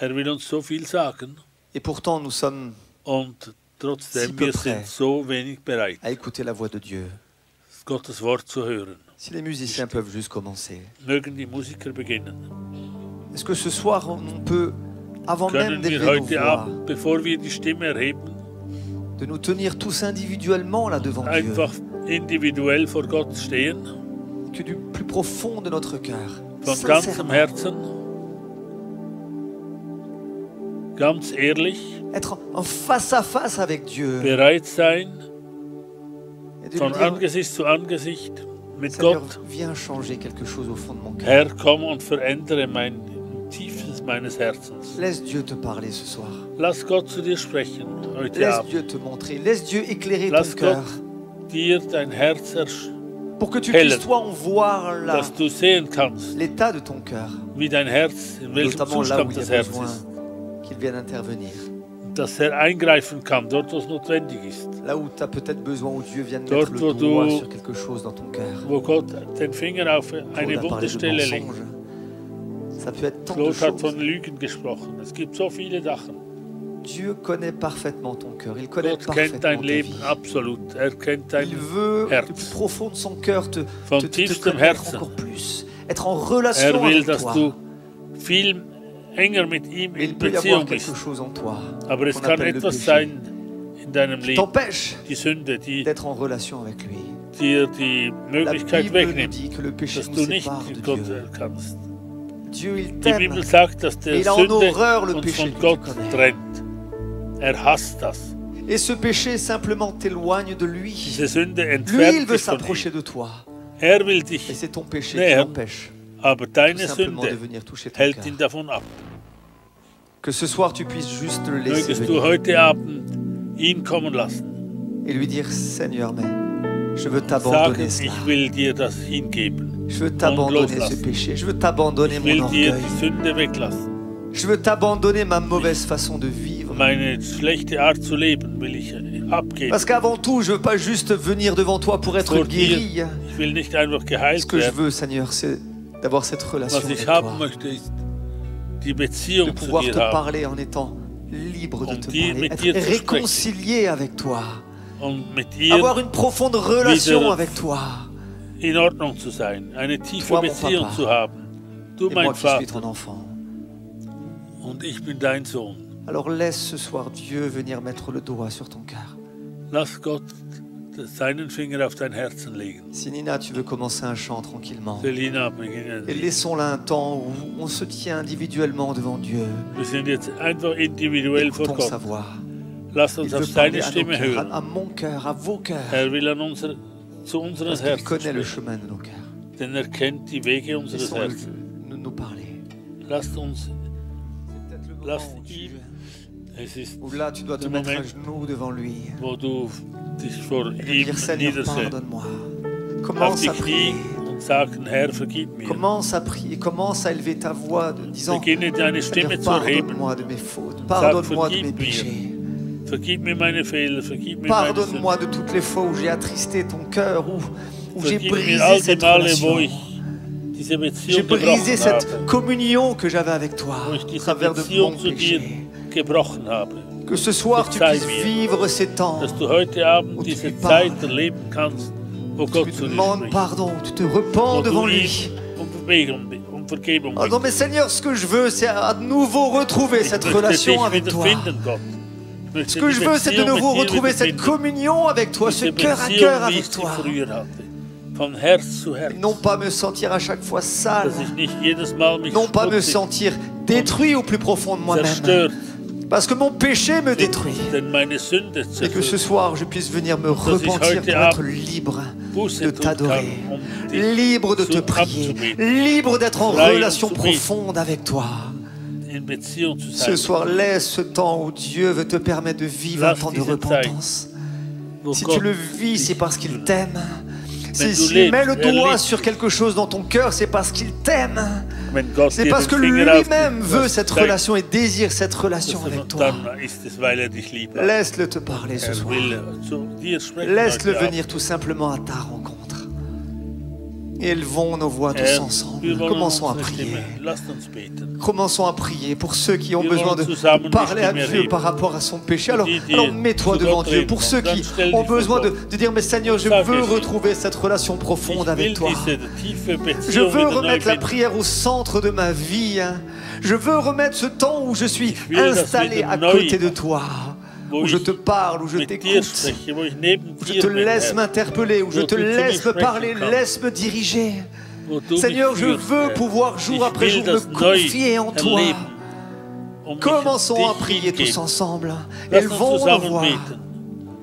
Will uns so viel sagen Et pourtant, nous sommes und trotzdem Si peu wir près. sind so wenig bereit, à écouter la voix de Dieu. Gottes Wort zu hören. Si les musiciens peuvent juste commencer. Mögen die Musiker beginnen. Est-ce que ce soir, on peut, avant même Können wir d'élever nos heute voix, Abend, bevor wir die Stimme erheben, de nous tenir tous individuellement là devant Dieu, einfach individuell vor Gott stehen, que du plus profond de notre cœur, von ganzem sincèrement, Herzen, ganz ehrlich, être en face à face avec Dieu bereit sein, et de lui von dire, Angesicht zu Angesicht mit Seigneur, Gott. viens changer quelque chose au fond de mon cœur. Herr, komm und verändere mein Tiefes meines Herzens. Laisse Dieu te parler ce soir. Lass Gott zu dir sprechen heute Laisse Abend. Dieu te montrer. Laisse Dieu éclairer ton Lass cœur. Gott dir dein Herz Pour que tu hellen, puisses, toi, en voir là, dass du sehen kannst, l'état de ton cœur. wie dein Herz, in welchem Notamment là où Zustand il y das a Herz besoin ist. qu'il vienne intervenir. Dass er eingreifen kann, dort wo es notwendig ist. Là où tu as peut-être besoin où Dieu vienne Dort, mettre wo le doigt du- sur quelque chose dans ton cœur. Wo Gott den Finger auf Claude eine a parlé wunde de Stelle legt. mensonges. Ça peut être tant de Claude hat von choses. Lügen gesprochen. Es gibt so viele Sachen. Dieu connaît parfaitement ton cœur. Il connaît Gott kennt parfaitement dein ta Leben vie. absolut. Er kennt dein Il veut, Herz. du plus profond de son cœur, te Von te tiefstem connaître Herzen. encore plus. Être en relation Er will, avec dass toi. du viel enger mit ihm Mais il in peut y avoir Beziehung quelque bist. chose en toi Aber es qu'on kann appelle le etwas péché, sein in deinem qui Leben, t'empêche die Sünde, die d'être en relation avec lui. dir die La Möglichkeit Bible nous wegnimmt, dit que le péché dass nous du nicht sépare de mit Gott Dieu. kannst. Dieu, il Die t'aime. Bibel sagt, dass der Il a en Sünde horreur le uns péché von que tu Gott connais. trennt. Er hasst das. Et ce péché simplement t'éloigne de lui. Diese Sünde Lui, il entfernt veut dich von s'approcher ihm. de toi. Er will Et dich c'est ton péché Nee, qui hein. l'empêche aber tout deine simplement de Sünde venir toucher ton hält cœur. ihn davon ab. Que ce soir, tu puisses juste le laisser Mögest du venir heute Abend ihn kommen lassen. et lui dire, Seigneur, mais je veux Sagen, t'abandonner cela. ich will dir das hingeben. Je veux t'abandonner ce loslassen. péché. Je veux t'abandonner Ich will mon dir orgueil. die Sünde weglassen. Je veux t'abandonner ma mauvaise façon de vivre. Meine schlechte Art zu leben will ich abgeben. Parce qu'avant tout, je veux pas juste venir devant toi pour être Vor dir. guéri. Ich will nicht einfach Ce geheilt que je werden. veux, Seigneur, c'est d'avoir cette relation Was avec ich haben toi. möchte, ist die De Beziehung zu pouvoir te dir haben parler en étant libre de Um te dir- parler. mit dir Être zu sprechen. réconcilié avec toi. und mit dir Avoir une profonde relation Wieder- avec toi. in Ordnung zu sein, eine tiefe Toi, mon Beziehung Papa. zu haben. Du Et moi mein qui suis ton Vater enfant. und ich bin dein Sohn. Alors laisse ce soir Dieu venir mettre le doigt sur ton cœur. Lass Gott seinen Finger auf dein Herzen legen. Si Nina, tu veux commencer un chant tranquillement. Selina, beginnen. Et laissons-là un temps où on se tient individuellement devant Dieu. Wir sind jetzt einfach individuell vor Écoutons sa Gott. voix. Lasst Il uns veut auf parler seine à nos Stimme cœurs, hören. à mon cœur, à vos cœurs. Er will zu unseren Parce qu'il Herzen connaît le sprechen, chemin de nos cœurs. denn er kennt die Wege unseres Laissons-le Herzens. nous parler. Lasst uns, lasst ihm Es ist où là tu dois te der mettre à Moment, genoux devant lui wo du dich vor et lui ihm dire Seigneur, niedersetzt, pardonne-moi. auf Commence die à prier. Knie und sagen, Herr, vergib mir. Commence à prier, commence à élever ta voix en disant Beginne deine Seigneur, Stimme zu erheben. pardonne-moi de mes fautes, pardonne-moi de mes vergib mir. péchés. Vergib mir meine Fehler, vergib mir meine Pardonne-moi Sünden. de toutes les fois où j'ai attristé ton cœur, où j'ai Vergib mir brisé all die cette Male, relation. wo ich diese J'ai Beziehung brisé gebrochen cette habe, communion que j'avais avec toi wo ich au diese travers de mon Beziehung zu dir péché. gebrochen habe. Que ce soir tu Verzeih puisses mir. vivre ces temps Dass du heute Abend Und diese du Zeit parles. erleben kannst, wo tu Gott lui zu dir demandes spricht. pardon, tu te Wo repens devant du lui. ihn um Vergebung Oh non mais bittest. Seigneur, ce que je veux c'est à nouveau retrouver Ich cette möchte relation dich avec toi. wiederfinden, Gott. Ich möchte Ce que je die veux c'est de Beziehung nouveau mit dir retrouver cette wiederfinden. communion avec toi, ce Diese cœur à Beziehung, cœur wie avec ich sie toi. früher hatte. Von Herz zu Herz. Et non pas me sentir à chaque fois sale, Dass ich nicht jedes Mal mich non pas me schmutzig, sentir détruit au plus profond de moi-même. zerstört, Parce que mon péché me détruit. denn meine Sünde Et que ce zerstört. soir je puisse venir me Dass ich repentir heute pour être Abend libre Buße de tun t'adorer, kann, dich libre de te zu prier, anzubeten, libre d'être en frei relation und zu beten. profonde avec toi. in Beziehung zu Ce sein. soir, laisse ce temps où Dieu veut te permettre de vivre un Lass temps de diese repentance. Wo Si Gott tu le vis, c'est parce qu'il t'aime. Wenn du S'il lebst, met le doigt liebt sur dich. quelque chose dans ton cœur, c'est parce qu'il t'aime. Wenn Gott C'est dir parce que den Finger auf lui-même die veut Brust cette zeigt, relation et désire cette relation avec toi. dann ist es, weil dich liebt. Laisse-le te parler ce soir. will zu dir sprechen. Laisse-le heute Abend. venir tout simplement à ta rencontre. Et élevons nos voix tous ensemble. wir wollen Commençons à unsere prier. Stimme. Lasst uns beten. Commençons à prier pour ceux qui ont Wir besoin wollen de zusammen parler die à Stimme Dieu erheben. par rapport à son péché. Alors, Die, die alors mets-toi zu devant Gott Dieu. reden. Pour ceux Dann qui stell ont dich vor besoin de Gott. dire, mais Seigneur, je Sag veux es ihm. retrouver cette relation profonde Ich avec will toi. diese tiefe Je Beziehung veux wieder neu remettre la finden. prière au centre de ma vie. Je veux remettre ce temps où je suis will das installé wieder à neu, côté de toi. wo Où je ich te parle, où je mit dir t'écoute. spreche, wo ich neben Où je dir te bin, laisse Herr. m'interpeller, où je Wo te du zu mir laisse me sprechen parler, kannst. laisse me diriger. Wo du Seigneur, mich je führst, veux Herr. pouvoir jour Ich après will jour me das neu confier en toi. erleben, mich Commençons à dich prier tous hingeben. ensemble. Lass uns Élevons nos zusammen voix. beten.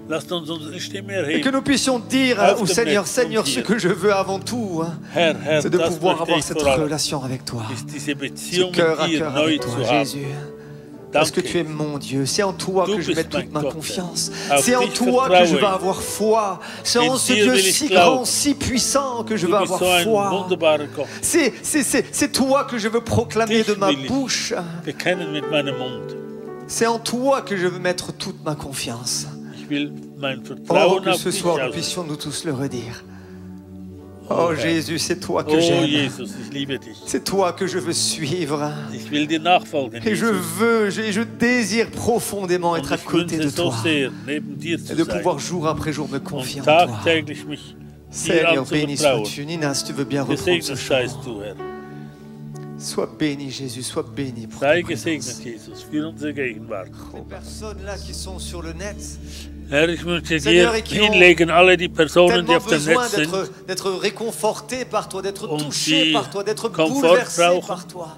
Lasst uns unsere Stimme Et que erheben. nous puissions dire au Seigneur, Seigneur, ce que je veux avant tout, Herr, Herr, c'est de das pouvoir möchte avoir ich cette vor allem, relation avec toi. ist diese Ce Beziehung cœur à mit dir cœur neu avec zu toi, haben. Jésus. Parce que Danke. tu es mon Dieu. C'est en toi Du que je bist mets toute mein ma Gott. confiance. Auf C'est en dich toi que je vertraue veux ich. avoir foi. C'est In en ce dir Dieu will ich si glauben. grand, si puissant que je Du veux bist avoir so ein foi. wunderbarer Gott. C'est toi que je veux proclamer Dich de ma will ich bouche. bekennen mit meinem Mund. C'est en toi que je veux mettre toute ma confiance. Ich will mein Oh, Vertrauen que auf ce dich soir nous ausrichten. puissions nous tous le redire. Oh Herr. Jésus, c'est toi que Oh j'aime. Jesus, ich liebe dich. C'est toi que je veux suivre. Ich will dir nachfolgen, Et je Jesus. veux, je désire profondément Und être à ich côté de wünsche so toi. sehr, neben dir zu Et de sein. pouvoir jour après jour me confier Und en toi. tagtäglich mich dir Seigneur, béni anzuvertrauen. sois-tu. Nina, si tu veux bien reprendre ce Gesegnet chant. seist du, Herr. Sois béni, Jésus, sois béni pour ta Sei présence. gesegnet, Jesus, für unsere Gegenwart. Les personnes là qui sont sur le net, Herr, ich möchte Seigneur, dir et qui ont hinlegen, alle die Personen, die tellement auf dem besoin Netz sind d'être réconfortés par toi, d'être Und touchés die par toi, d'être Komfort bouleversés brauchen. par toi.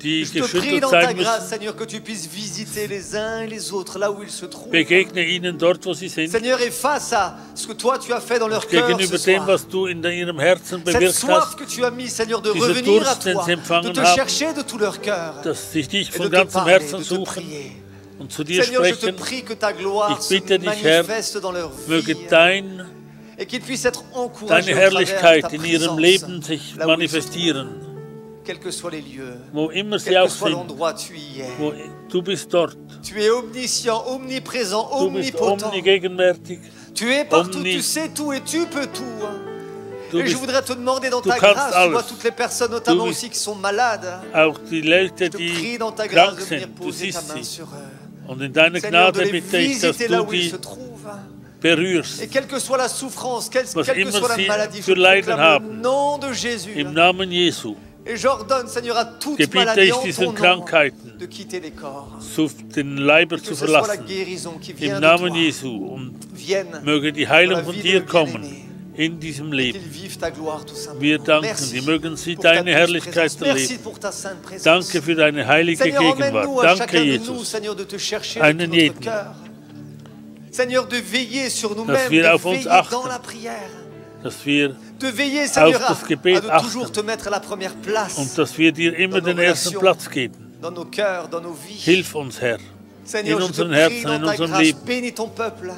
die Je te prie geschüttelt dans ta sein grâce, müssen. Seigneur, que tu puisses visiter les uns et les autres là où ils se trouvent. Begegne ihnen dort, wo sie sind. Seigneur, et face à ce que toi tu as fait dans leur cœur Gegenüber ce dem, soir, was du in ihrem Herzen cette bewirkt soif hast, que tu as mis, Seigneur, de Diese revenir à Durst, den toi, sie empfangen de te haben, chercher de tout leur cœur dass sie dich et de von te ganzem parler, Herzen de te suchen prier. und zu dir Seigneur, je te sprechen. prie que ta gloire Ich se bitte dich, Herr, manifeste dans leur möge vie dein, et qu'ils puissent être encouragés deine au travers de Herrlichkeit ta in ihrem présence, Leben sich là où ils se manifestieren. trouvent. Quels que soient les lieux, Wo immer sie quel que auch soit sind, l'endroit, tu y es. wo du bist dort. Tu es omniscient, omniprésent, Du bist omnipotent. omnigegenwärtig. Tu es partout, omni- tu sais tout et tu peux tout. Du Et je bist voudrais te demander dans du ta kannst grâce, tu alles. vois toutes les personnes notamment Du bist- aussi qui sont malades. auch die Leute, Je te prie die dans ta grâce krank de venir sind. Du poser ta siehst main sie. sur eux. Und in deiner Seigneur, de Gnade les bitte ich, dass visiter là du où ils die se trouvent. berührst. Et quelle que soit la souffrance, quelle Was que immer soit la sie maladie, je für Leiden proclame haben. le nom de Jésus. Im Namen Jesu Et j'ordonne, Seigneur, à toute gebiete maladie ich en ton diesen nom Krankheiten, de quitter les corps. den Leiber Que zu ce soit la verlassen. guérison qui Im vient de Namen toi Jesu. Und vienne möge die dans la Heilung von vie dir de kommen bien-aimés. in diesem Et qu'ils Leben. vivent ta gloire tout simplement. Wir danken Merci dir. Mögen sie pour ta deine douce Herrlichkeit présence. Merci erleben. pour ta sainte présence. Danke für deine heilige Seigneur, emmène-nous Gegenwart. à Danke, chacun de nous, Jesus, Seigneur, de te chercher de Einen tout notre jeden. cœur. Seigneur, de veiller sur nous-mêmes, wir de auf uns veiller achten. dans la prière. dass wir De veiller, Seigneur, das Gebet à de toujours achten. te mettre à la première place und dass wir dir immer Dans nos den ersten relations. Platz geben. dans nos cœurs, dans nos vies. Hilf uns, Herr. Seigneur, in je te unseren prie Herzen, dans in ta unserem grâce, Leben. bénis ton peuple.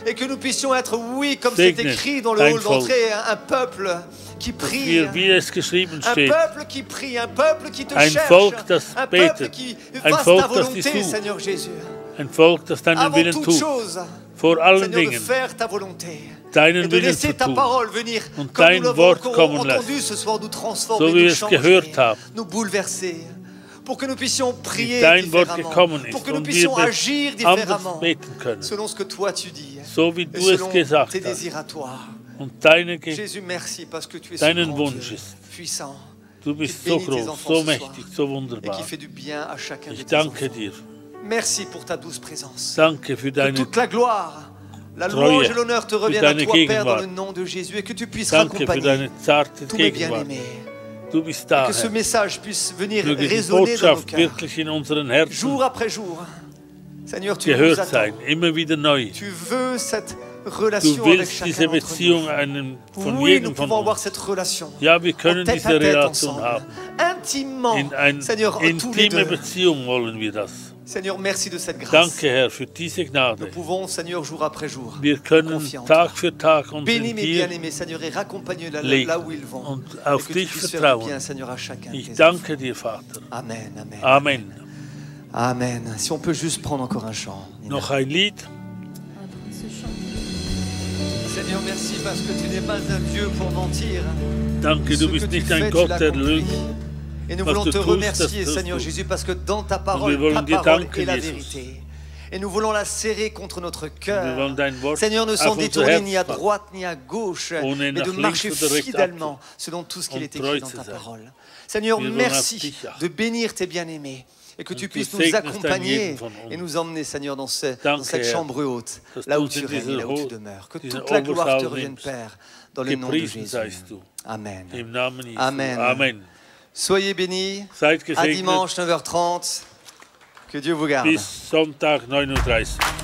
Et que nous puissions être, oui, comme c'est Segne écrit dans le dein hall Volk. d'entrée, un peuple qui prie. Wie es geschrieben Un steht, peuple qui prie, un peuple qui te ein cherche, Volk, das un peuple betet, qui ein fasse Volk, ta das dich volonté, sucht. Seigneur Jésus. ein Volk, das deinen Avant Willen toute tut, chose, vor allen Seigneur, de Dingen faire ta volonté. deinen Et de Willen laisser zu ta tun. parole venir, Und comme dein nous l'avons Wort encore kommen entendu lassen. ce soir, nous transformer, So wie nous wir es gehört changer, haben. nous bouleverser. Pour que nous puissions prier dein Wort différemment, gekommen pour ist que nous und wir puissions agir différemment, anders beten können, selon ce que toi tu dis, so wie et du es selon gesagt tes hast. désirs à toi. Und deine Jésus, merci parce que tu es deinen ce grand Wunsch Dieu, ist. puissant, Du bist so bénis tes groß, enfants so ce soir mächtig, so et wunderbar. qui fait du bien à chacun de Ich tes danke enfants. dir. Merci pour ta douce présence. Danke für Que deine toute la gloire, la Treue, louange et l'honneur te für reviennent à deine toi, Père, dans Gegenwart. le nom de Jésus, et que tu puisses Danke für raccompagner deine zarte tous mes Gegenwart. bien-aimés. Du bist Et da, que ce Herr. message puisse venir Möge die résonner dans nos Botschaft cœurs, wirklich in unseren Herzen jour après jour. Seigneur, tu nous gehört attends. sein, immer wieder neu. Tu veux cette Du relation avec willst chacun diese d'entre Beziehung nous. von Oui, jedem nous von pouvons avoir uns. cette relation. Ja, wir En können tête diese à tête Relation ensemble. haben. Intimement, In eine Seigneur, tous les intime deux. Beziehung wollen wir das. Seigneur, merci de cette grâce. Danke, Herr, für diese Gnade. Nous pouvons, Seigneur, jour après jour, Wir können confier en toi. Tag für Tag uns Bénis in mes dir bien-aimés, Seigneur, et raccompagne-les legen là où ils vont. und Et auf que tu dich puisses faire du vertrauen. bien, Seigneur, à chacun de Ich tes danke dir, Vater. enfants. Amen, amen. Amen. Amen. Si on peut juste prendre encore un chant. Nina. Noch ein Lied. Ce chant. Seigneur, merci parce que tu n'es pas un Dieu pour mentir. Danke, Ce du que bist tu nicht fais, ein tu Gott, der l'accomplis. lügt. Et nous Was voulons du te tust, remercier, das Seigneur tust du. Jésus, parce que dans ta wir parole, wollen ta dir parole danken, est la Jesus. vérité. Et nous voulons la serrer contre notre Wir cœur. wollen dein Wort Seigneur, ne auf sans unser détourner Herz ni à fassen. droite ni à gauche, Ohne mais de nach links marcher oder rechts fidèlement selon tout ce qu'il und est treu écrit dans zu ta sein. parole. Seigneur, Wir wollen merci auf dich achten. de bénir tes bien-aimés et que Und tu du puisses nous segnest accompagner jeden von uns. et nous emmener, Seigneur, dans cette Danke, Herr, chambre haute, dass là du où uns tu in règnes, diese là où tu Haut- demeures. Que diesen toute la gloire te Obersaal revienne, nimmst. Père, dans le nom de Gepriesen Jésus. seist du. Amen. Im Namen Jesu. Amen. Amen. Soyez bénis. Seid À gesegnet. dimanche 9h30. Que Dieu vous garde. Bis Sonntag 9:30 Uhr.